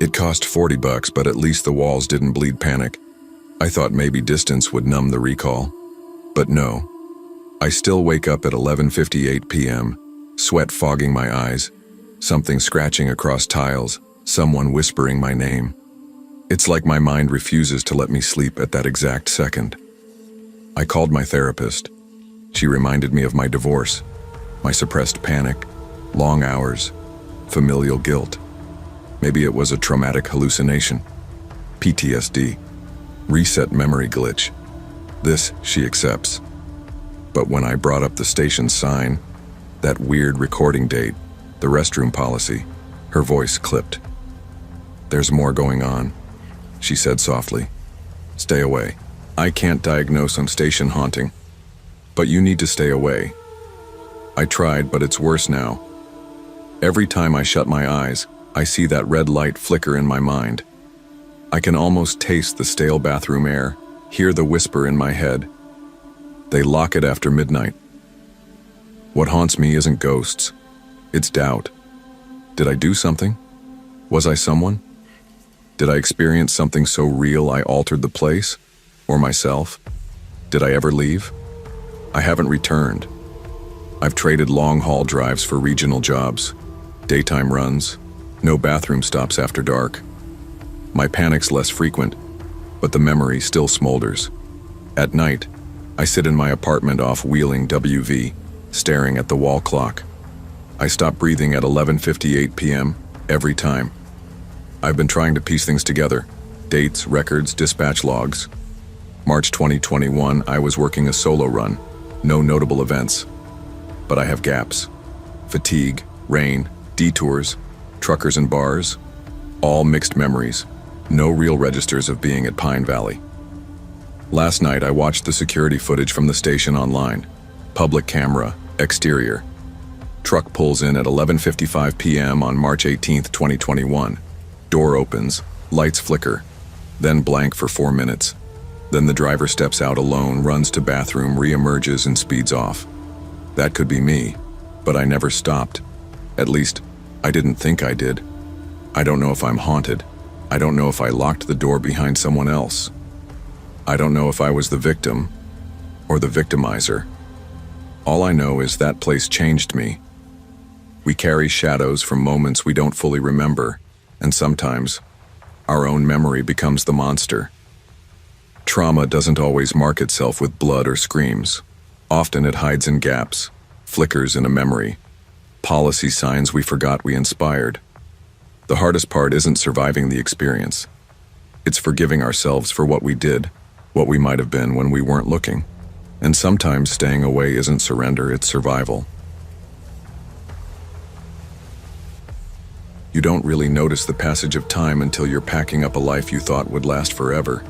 It cost $40, but at least the walls didn't bleed panic. I thought maybe distance would numb the recall. But no. I still wake up at 11:58 p.m., sweat fogging my eyes, something scratching across tiles, someone whispering my name. It's like my mind refuses to let me sleep at that exact second. I called my therapist. She reminded me of my divorce, my suppressed panic, long hours, familial guilt. Maybe it was a traumatic hallucination, PTSD, reset memory glitch. This she accepts. But when I brought up the station sign, that weird recording date, the restroom policy, her voice clipped. There's more going on, she said softly. Stay away. I can't diagnose on station haunting, but you need to stay away. I tried, but it's worse now. Every time I shut my eyes, I see that red light flicker in my mind. I can almost taste the stale bathroom air, hear the whisper in my head. They lock it after midnight. What haunts me isn't ghosts. It's doubt. Did I do something? Was I someone? Did I experience something so real I altered the place? Or myself? Did I ever leave? I haven't returned. I've traded long-haul drives for regional jobs, daytime runs, no bathroom stops after dark. My panic's less frequent, but the memory still smolders. At night, I sit in my apartment off Wheeling WV, staring at the wall clock. I stop breathing at 11:58 p.m. every time. I've been trying to piece things together, dates, records, dispatch logs. March 2021, I was working a solo run, no notable events. But I have gaps. Fatigue, rain, detours, truckers and bars, all mixed memories, no real registers of being at Pine Valley. Last night I watched the security footage from the station online. Public camera, exterior. Truck pulls in at 11:55 p.m. on March 18, 2021. Door opens, lights flicker, then blank for 4 minutes. Then the driver steps out alone, runs to bathroom, re-emerges and speeds off. That could be me, but I never stopped. At least, I didn't think I did. I don't know if I'm haunted. I don't know if I locked the door behind someone else. I don't know if I was the victim or the victimizer. All I know is that place changed me. We carry shadows from moments we don't fully remember, and sometimes our own memory becomes the monster. Trauma doesn't always mark itself with blood or screams. Often it hides in gaps, flickers in a memory, policy signs we forgot we inspired. The hardest part isn't surviving the experience. It's forgiving ourselves for what we did, what we might have been when we weren't looking. And sometimes staying away isn't surrender, it's survival. You don't really notice the passage of time until you're packing up a life you thought would last forever.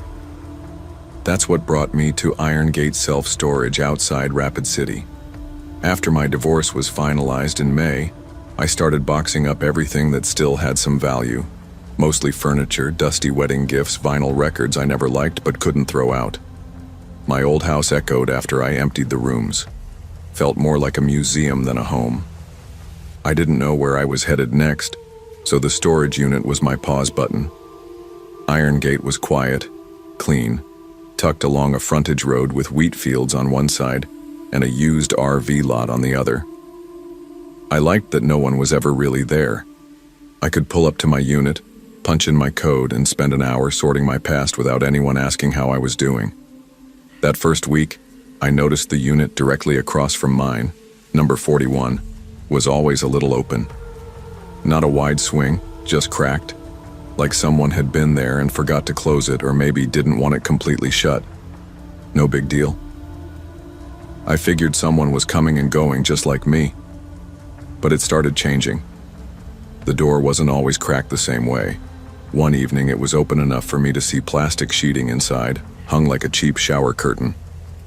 That's what brought me to Iron Gate Self-Storage outside Rapid City. After my divorce was finalized in May, I started boxing up everything that still had some value. Mostly furniture, dusty wedding gifts, vinyl records I never liked but couldn't throw out. My old house echoed after I emptied the rooms. Felt more like a museum than a home. I didn't know where I was headed next, so the storage unit was my pause button. Iron Gate was quiet, clean, tucked along a frontage road with wheat fields on one side and a used RV lot on the other. I liked that no one was ever really there. I could pull up to my unit, punch in my code, and spend an hour sorting my past without anyone asking how I was doing. That first week, I noticed the unit directly across from mine, number 41, was always a little open. Not a wide swing, just cracked, like someone had been there and forgot to close it or maybe didn't want it completely shut. No big deal. I figured someone was coming and going just like me. But it started changing. The door wasn't always cracked the same way. One evening it was open enough for me to see plastic sheeting inside, hung like a cheap shower curtain.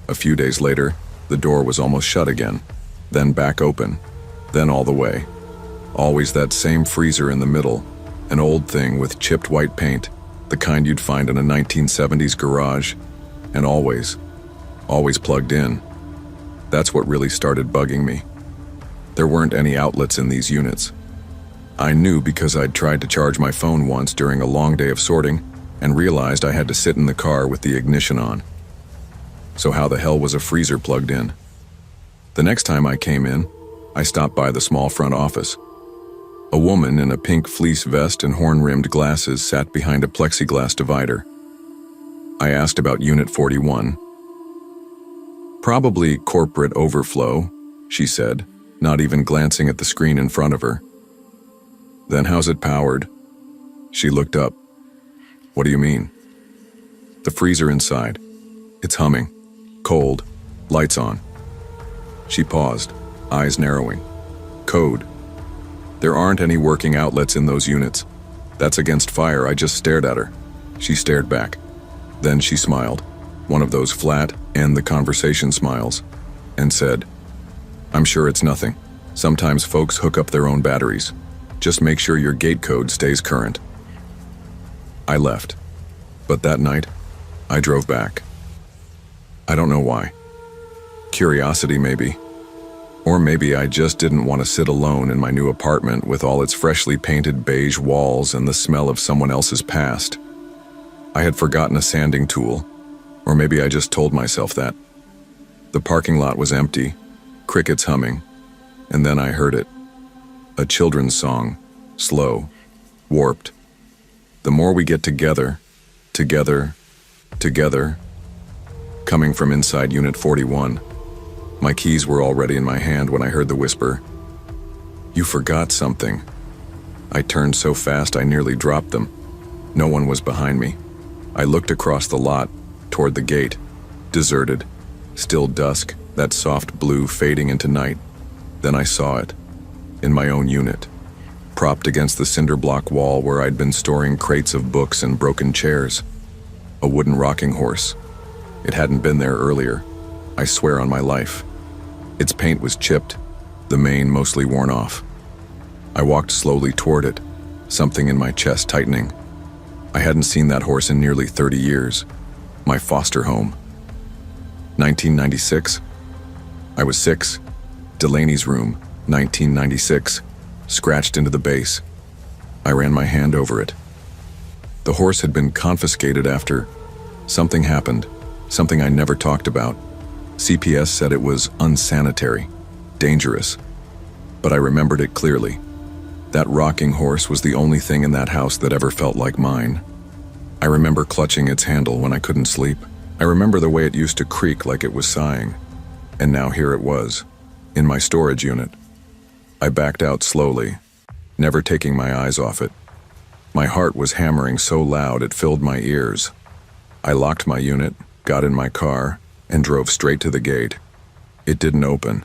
A few days later, the door was almost shut again, then back open, then all the way. Always that same freezer in the middle, an old thing with chipped white paint, the kind you'd find in a 1970s garage, and always plugged in. That's what really started bugging me. There weren't any outlets in these units. I knew because I'd tried to charge my phone once during a long day of sorting and realized I had to sit in the car with the ignition on. So how the hell was a freezer plugged in? The next time I came in, I stopped by the small front office. A woman in a pink fleece vest and horn-rimmed glasses sat behind a plexiglass divider. I asked about Unit 41. "Probably corporate overflow," she said, not even glancing at the screen in front of her. "Then how's it powered?" She looked up. "What do you mean?" "The freezer inside. It's humming. Cold. Lights on." She paused, eyes narrowing. "Code. There aren't any working outlets in those units. That's against fire." I just stared at her. She stared back. Then she smiled, one of those flat, end the conversation smiles, and said, "I'm sure it's nothing. Sometimes folks hook up their own batteries. Just make sure your gate code stays current." I left, but that night, I drove back. I don't know why. Curiosity, maybe. Or maybe I just didn't want to sit alone in my new apartment with all its freshly painted beige walls and the smell of someone else's past. I had forgotten a sanding tool, or maybe I just told myself that. The parking lot was empty, crickets humming, and then I heard it. A children's song, slow, warped. "The more we get together, together, together," coming from inside Unit 41. My keys were already in my hand when I heard the whisper, "You forgot something." I turned so fast I nearly dropped them. No one was behind me. I looked across the lot, toward the gate, deserted, still dusk, that soft blue fading into night. Then I saw it, in my own unit, propped against the cinder block wall where I'd been storing crates of books and broken chairs. A wooden rocking horse. It hadn't been there earlier, I swear on my life. Its paint was chipped, the mane mostly worn off. I walked slowly toward it, something in my chest tightening. I hadn't seen that horse in nearly 30 years. My foster home. 1996. I was 6. Delaney's room, 1996. Scratched into the base. I ran my hand over it. The horse had been confiscated after something happened, something I never talked about. CPS said it was unsanitary, dangerous. But I remembered it clearly. That rocking horse was the only thing in that house that ever felt like mine. I remember clutching its handle when I couldn't sleep. I remember the way it used to creak like it was sighing. And now here it was, in my storage unit. I backed out slowly, never taking my eyes off it. My heart was hammering so loud it filled my ears. I locked my unit, got in my car, and drove straight to the gate. It didn't open.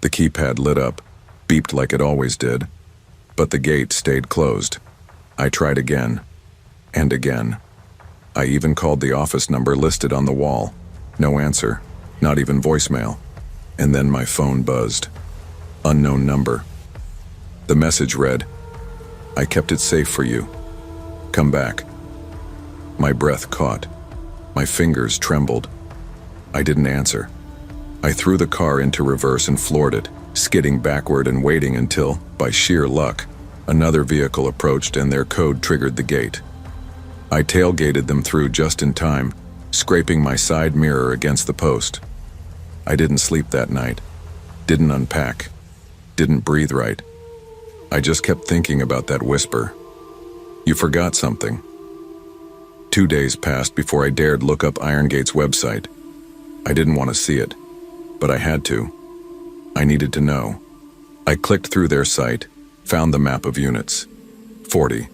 The keypad lit up, beeped like it always did, but the gate stayed closed. I tried again, and again. I even called the office number listed on the wall. No answer, not even voicemail. And then my phone buzzed. Unknown number. The message read, "I kept it safe for you. Come back." My breath caught. My fingers trembled. I didn't answer. I threw the car into reverse and floored it, skidding backward and waiting until, by sheer luck, another vehicle approached and their code triggered the gate. I tailgated them through just in time, scraping my side mirror against the post. I didn't sleep that night, didn't unpack, didn't breathe right. I just kept thinking about that whisper. You forgot something. 2 days passed before I dared look up Iron Gate's website. I didn't want to see it, but I had to. I needed to know. I clicked through their site, found the map of units. 40.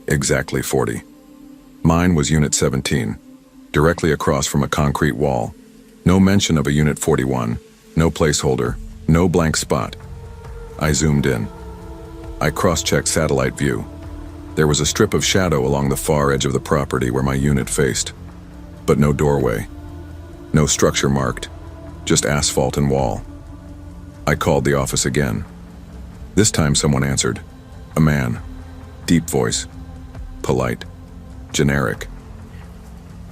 Exactly 40. Mine was Unit 17, directly across from a concrete wall. No mention of a Unit 41, no placeholder, no blank spot. I zoomed in. I cross-checked satellite view. There was a strip of shadow along the far edge of the property where my unit faced, but no doorway. No structure marked, just asphalt and wall. I called the office again. This time someone answered. A man. Deep voice. Polite. Generic.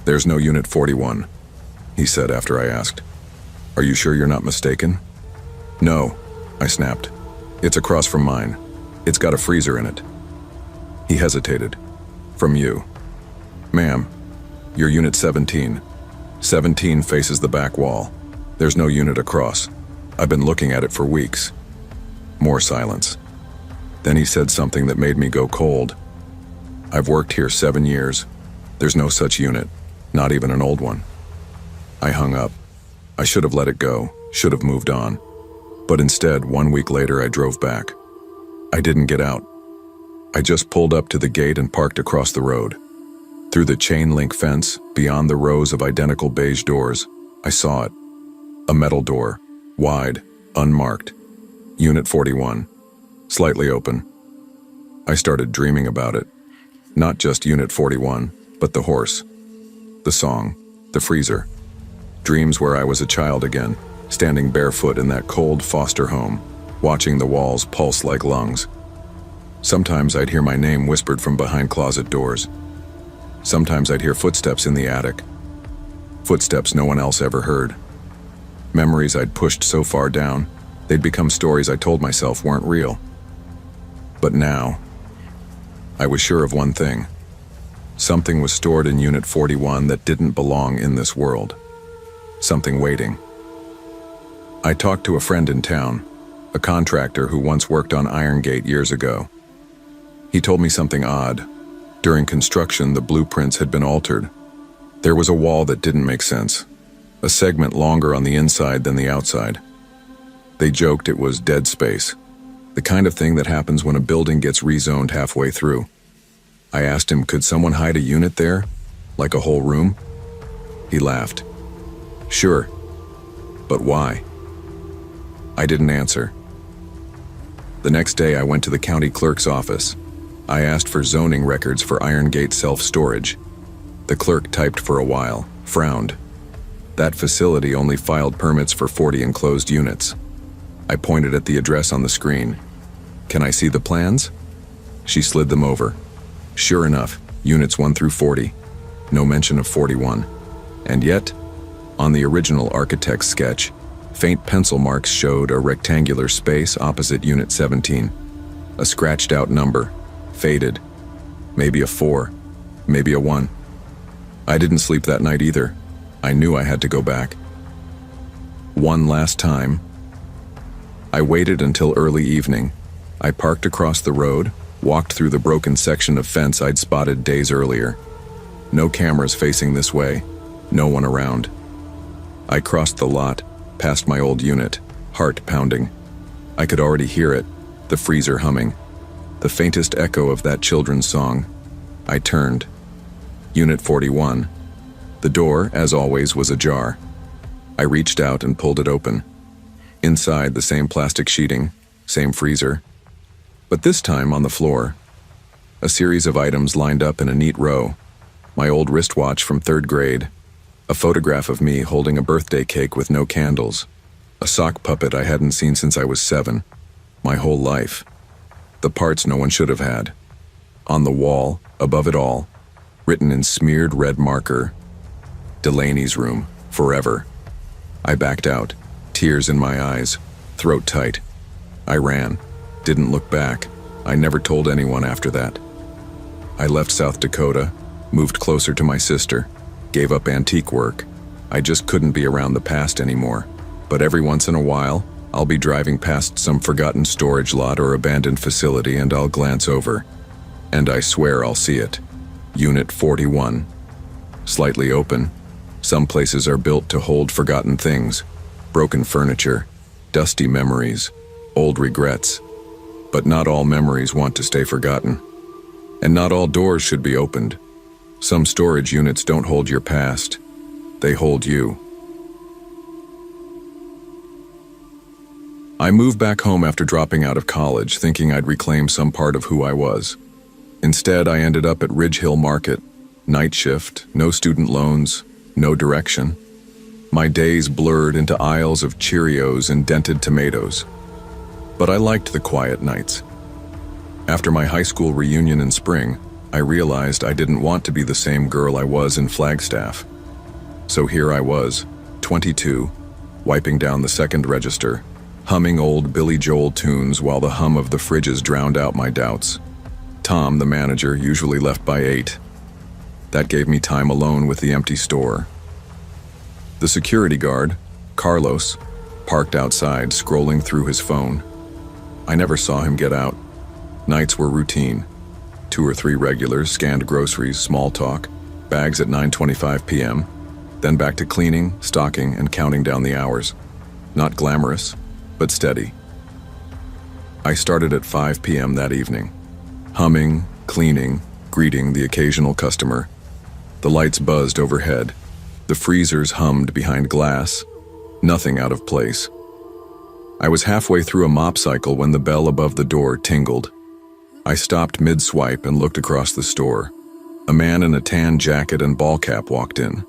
"There's no Unit 41, he said after I asked. "Are you sure you're not mistaken?" "No," I snapped. "It's across from mine. It's got a freezer in it." He hesitated. "From you." "Ma'am, you're Unit 17. 17 faces the back wall. There's no unit across. I've been looking at it for weeks." More silence. Then he said something that made me go cold. "I've worked here 7 years. There's no such unit, not even an old one." I hung up. I should have let it go, should have moved on. But instead, 1 week later, I drove back. I didn't get out. I just pulled up to the gate and parked across the road. Through the chain-link fence, beyond the rows of identical beige doors, I saw it. A metal door, wide, unmarked. Unit 41, slightly open. I started dreaming about it. Not just Unit 41, but the horse, the song, the freezer. Dreams where I was a child again, standing barefoot in that cold foster home, watching the walls pulse like lungs. Sometimes I'd hear my name whispered from behind closet doors. Sometimes I'd hear footsteps in the attic. Footsteps no one else ever heard. Memories I'd pushed so far down, they'd become stories I told myself weren't real. But now, I was sure of one thing. Something was stored in Unit 41 that didn't belong in this world. Something waiting. I talked to a friend in town, a contractor who once worked on Iron Gate years ago. He told me something odd. During construction, the blueprints had been altered. There was a wall that didn't make sense, a segment longer on the inside than the outside. They joked it was dead space, the kind of thing that happens when a building gets rezoned halfway through. I asked him, could someone hide a unit there? Like a whole room? He laughed. Sure. But why? I didn't answer. The next day I went to the county clerk's office. I asked for zoning records for Iron Gate self-storage. The clerk typed for a while, frowned. That facility only filed permits for 40 enclosed units. I pointed at the address on the screen. Can I see the plans? She slid them over. Sure enough, units 1 through 40. No mention of 41. And yet, on the original architect's sketch, faint pencil marks showed a rectangular space opposite Unit 17. A scratched out number, faded. Maybe a 4, maybe a 1. I didn't sleep that night either. I knew I had to go back. One last time. I waited until early evening. I parked across the road, walked through the broken section of fence I'd spotted days earlier. No cameras facing this way, no one around. I crossed the lot, past my old unit, heart pounding. I could already hear it, the freezer humming, the faintest echo of that children's song. I turned. Unit 41. The door, as always, was ajar. I reached out and pulled it open. Inside, the same plastic sheeting, same freezer. But this time on the floor, a series of items lined up in a neat row. My old wristwatch from 3rd grade, a photograph of me holding a birthday cake with no candles, a sock puppet I hadn't seen since I was 7, my whole life. the parts no one should have had. On the wall, above it all, written in smeared red marker, Delaney's room, forever. I backed out, tears in my eyes, throat tight. I ran, didn't look back. I never told anyone after that. I left South Dakota, moved closer to my sister, gave up antique work. I just couldn't be around the past anymore. But every once in a while, I'll be driving past some forgotten storage lot or abandoned facility and I'll glance over. And I swear I'll see it. Unit 41. Slightly open. Some places are built to hold forgotten things. Broken furniture, dusty memories, old regrets. But not all memories want to stay forgotten. And not all doors should be opened. Some storage units don't hold your past. They hold you. I moved back home after dropping out of college, thinking I'd reclaim some part of who I was. Instead, I ended up at Ridge Hill Market. Night shift, no student loans, no direction. My days blurred into aisles of Cheerios and dented tomatoes. But I liked the quiet nights. After my high school reunion in spring, I realized I didn't want to be the same girl I was in Flagstaff. So here I was, 22, wiping down the second register, humming old Billy Joel tunes while the hum of the fridges drowned out my doubts. Tom, the manager, usually left by 8. That gave me time alone with the empty store. The security guard, Carlos, parked outside, scrolling through his phone. I never saw him get out. Nights were routine. 2 or 3 regulars, scanned groceries, small talk, bags at 9:25 p.m., then back to cleaning, stocking, and counting down the hours. Not glamorous, but steady. I started at 5 p.m. that evening. Humming, cleaning, greeting the occasional customer. The lights buzzed overhead. The freezers hummed behind glass. Nothing out of place. I was halfway through a mop cycle when the bell above the door tingled. I stopped mid-swipe and looked across the store. A man in a tan jacket and ball cap walked in.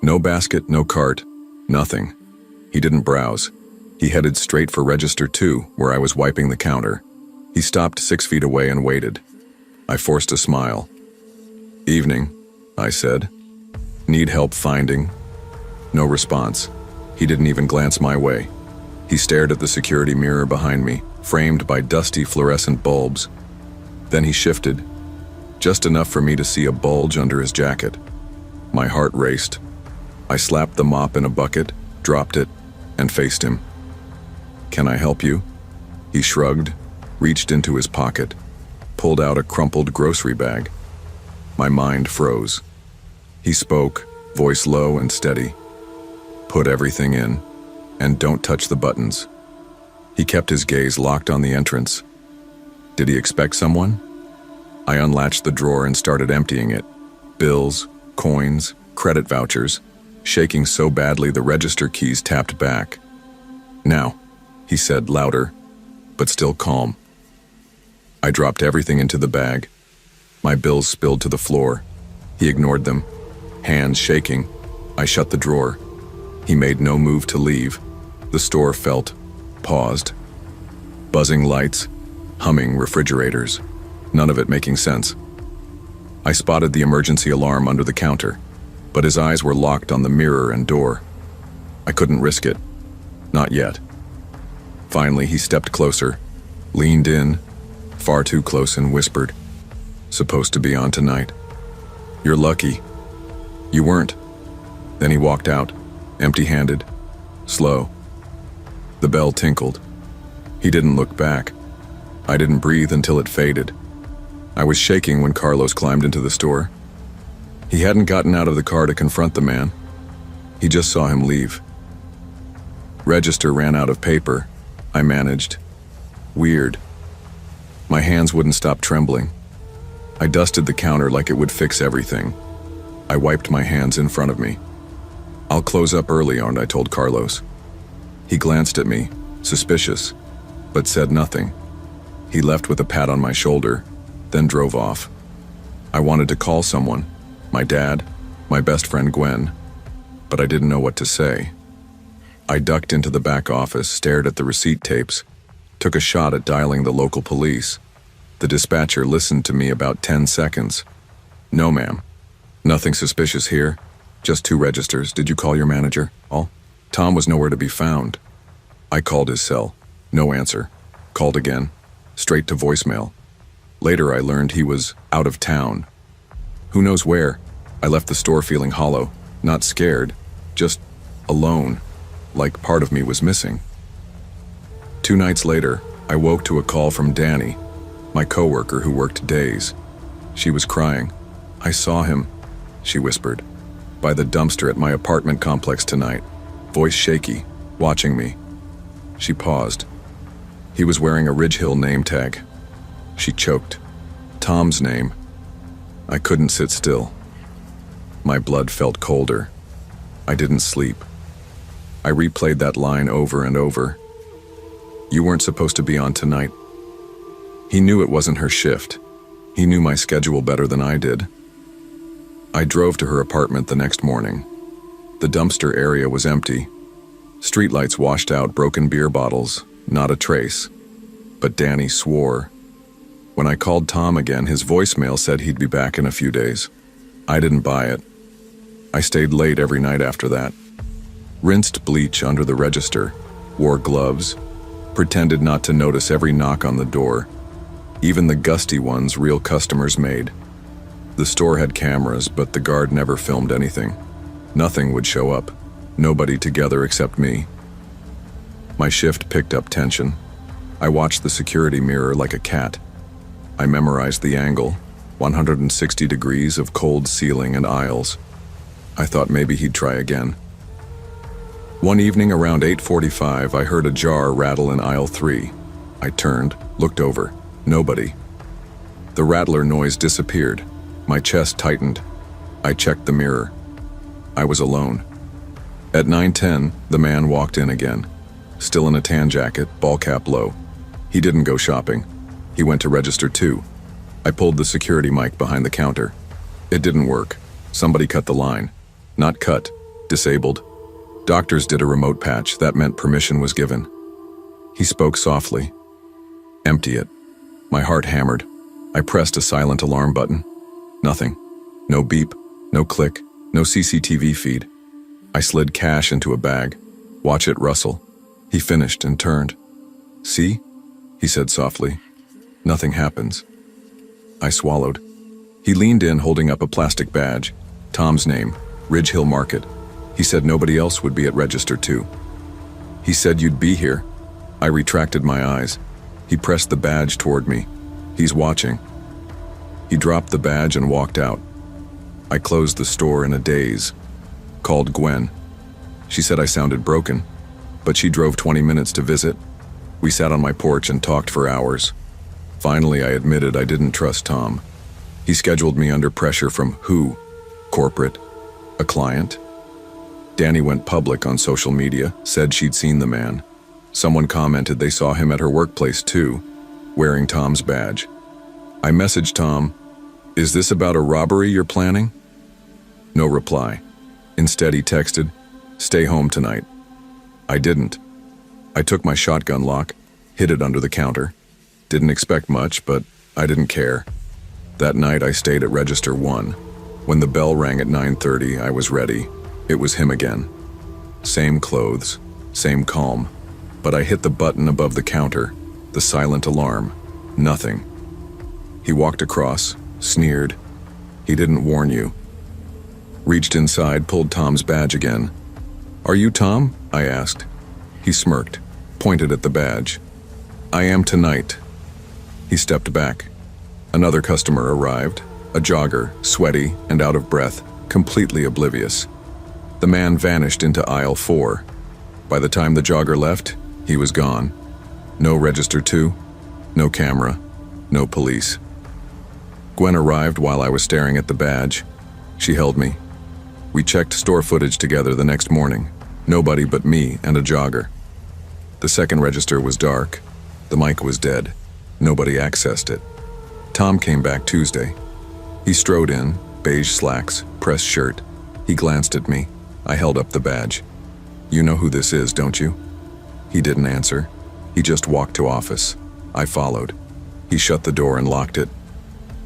No basket, no cart, nothing. He didn't browse. He headed straight for register 2, where I was wiping the counter. He stopped 6 feet away and waited. I forced a smile. "Evening," I said. "Need help finding?" No response. He didn't even glance my way. He stared at the security mirror behind me, framed by dusty fluorescent bulbs. Then he shifted, just enough for me to see a bulge under his jacket. My heart raced. I slapped the mop in a bucket, dropped it, and faced him. "Can I help you?" He shrugged, reached into his pocket, pulled out a crumpled grocery bag. My mind froze. He spoke, voice low and steady. "Put everything in, and don't touch the buttons." He kept his gaze locked on the entrance. Did he expect someone? I unlatched the drawer and started emptying it. Bills, coins, credit vouchers, shaking so badly the register keys tapped back. "Now," he said, louder, but still calm. I dropped everything into the bag. My bills spilled to the floor. He ignored them, hands shaking. I shut the drawer. He made no move to leave. The store felt paused. Buzzing lights, humming refrigerators, none of it making sense. I spotted the emergency alarm under the counter, but his eyes were locked on the mirror and door. I couldn't risk it. Not yet. Finally, he stepped closer, leaned in, far too close, and whispered, "Supposed to be on tonight. You're lucky. You weren't." Then he walked out, empty-handed, slow. The bell tinkled. He didn't look back. I didn't breathe until it faded. I was shaking when Carlos climbed into the store. He hadn't gotten out of the car to confront the man. He just saw him leave. Register ran out of paper. I managed. Weird. My hands wouldn't stop trembling. I dusted the counter like it would fix everything. I wiped my hands in front of me. "I'll close up early, aren't I?" told Carlos. He glanced at me, suspicious, but said nothing. He left with a pat on my shoulder, then drove off. I wanted to call someone, my dad, my best friend Gwen, but I didn't know what to say. I ducked into the back office, stared at the receipt tapes, took a shot at dialing the local police, The dispatcher listened to me about 10 seconds. "No, ma'am. Nothing suspicious here. Just 2 registers. Did you call your manager?" "All." Tom was nowhere to be found. I called his cell. No answer. Called again. Straight to voicemail. Later I learned he was out of town. Who knows where? I left the store feeling hollow, not scared, just alone, like part of me was missing. 2 nights later, I woke to a call from Danny, my coworker who worked days. She was crying. "I saw him," she whispered, "by the dumpster at my apartment complex tonight, voice shaky, watching me." She paused. "He was wearing a Ridge Hill name tag." She choked. Tom's name. I couldn't sit still. My blood felt colder. I didn't sleep. I replayed that line over and over. "You weren't supposed to be on tonight." He knew it wasn't her shift. He knew my schedule better than I did. I drove to her apartment the next morning. The dumpster area was empty. Streetlights washed out broken beer bottles, not a trace. But Danny swore. When I called Tom again, his voicemail said he'd be back in a few days. I didn't buy it. I stayed late every night after that. Rinsed bleach under the register, wore gloves, pretended not to notice every knock on the door, even the gusty ones real customers made. The store had cameras, but the guard never filmed anything. Nothing would show up. Nobody together except me. My shift picked up tension. I watched the security mirror like a cat. I memorized the angle, 160 degrees of cold ceiling and aisles. I thought maybe he'd try again. One evening around 8:45, I heard a jar rattle in aisle 3. I turned, looked over. Nobody. The rattler noise disappeared. My chest tightened. I checked the mirror. I was alone. At 9:10, the man walked in again. Still in a tan jacket, ball cap low. He didn't go shopping. He went to register 2. I pulled the security mic behind the counter. It didn't work. Somebody cut the line. Not cut, disabled. Doctors did a remote patch. That meant permission was given. He spoke softly. "Empty it." My heart hammered. I pressed a silent alarm button. Nothing. No beep, no click, no CCTV feed. I slid cash into a bag. "Watch it rustle." He finished and turned. "See?" he said softly. "Nothing happens." I swallowed. He leaned in, holding up a plastic badge. Tom's name, Ridge Hill Market. He said nobody else would be at register 2. "He said you'd be here." I retracted my eyes. He pressed the badge toward me. "He's watching." He dropped the badge and walked out. I closed the store in a daze. Called Gwen. She said I sounded broken, but she drove 20 minutes to visit. We sat on my porch and talked for hours. Finally, I admitted I didn't trust Tom. He scheduled me under pressure from who? Corporate? A client? Danny went public on social media, said she'd seen the man. Someone commented they saw him at her workplace too, wearing Tom's badge. I messaged Tom, "Is this about a robbery you're planning?" No reply. Instead, he texted, "Stay home tonight." I didn't. I took my shotgun lock, hid it under the counter. Didn't expect much, but I didn't care. That night I stayed at register 1. When the bell rang at 9:30, I was ready. It was him again. Same clothes, same calm. But I hit the button above the counter, the silent alarm. Nothing. He walked across, sneered. He didn't warn you. Reached inside, pulled Tom's badge again. "Are you Tom?" I asked. He smirked, pointed at the badge. "I am tonight." He stepped back. Another customer arrived, a jogger, sweaty and out of breath, completely oblivious. The man vanished into aisle 4. By the time the jogger left, he was gone. No register 2, no camera, no police. Gwen arrived while I was staring at the badge. She held me. We checked store footage together the next morning. Nobody but me and a jogger. The second register was dark. The mic was dead. Nobody accessed it. Tom came back Tuesday. He strode in, beige slacks, pressed shirt. He glanced at me. I held up the badge. "You know who this is, don't you?" He didn't answer. He just walked to office. I followed. He shut the door and locked it.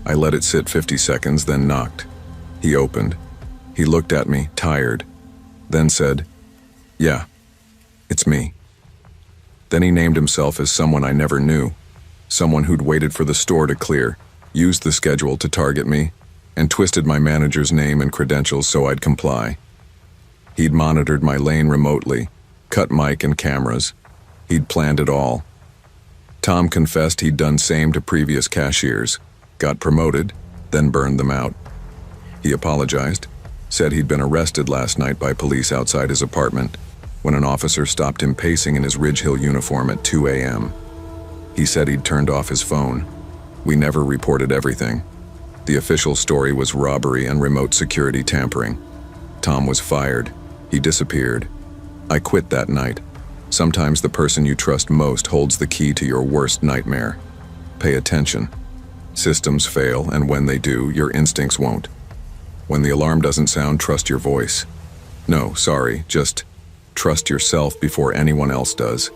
I let it sit 50 seconds, then knocked. He opened. He looked at me, tired, then said, "Yeah, it's me." Then he named himself as someone I never knew, someone who'd waited for the store to clear, used the schedule to target me, and twisted my manager's name and credentials so I'd comply. He'd monitored my lane remotely, cut mic and cameras. He'd planned it all. Tom confessed he'd done same to previous cashiers, got promoted, then burned them out. He apologized, said he'd been arrested last night by police outside his apartment when an officer stopped him pacing in his Ridge Hill uniform at 2 a.m. He said he'd turned off his phone. We never reported everything. The official story was robbery and remote security tampering. Tom was fired. He disappeared. I quit that night. Sometimes the person you trust most holds the key to your worst nightmare. Pay attention. Systems fail, and when they do, your instincts won't. When the alarm doesn't sound, trust your voice. No, sorry, just trust yourself before anyone else does.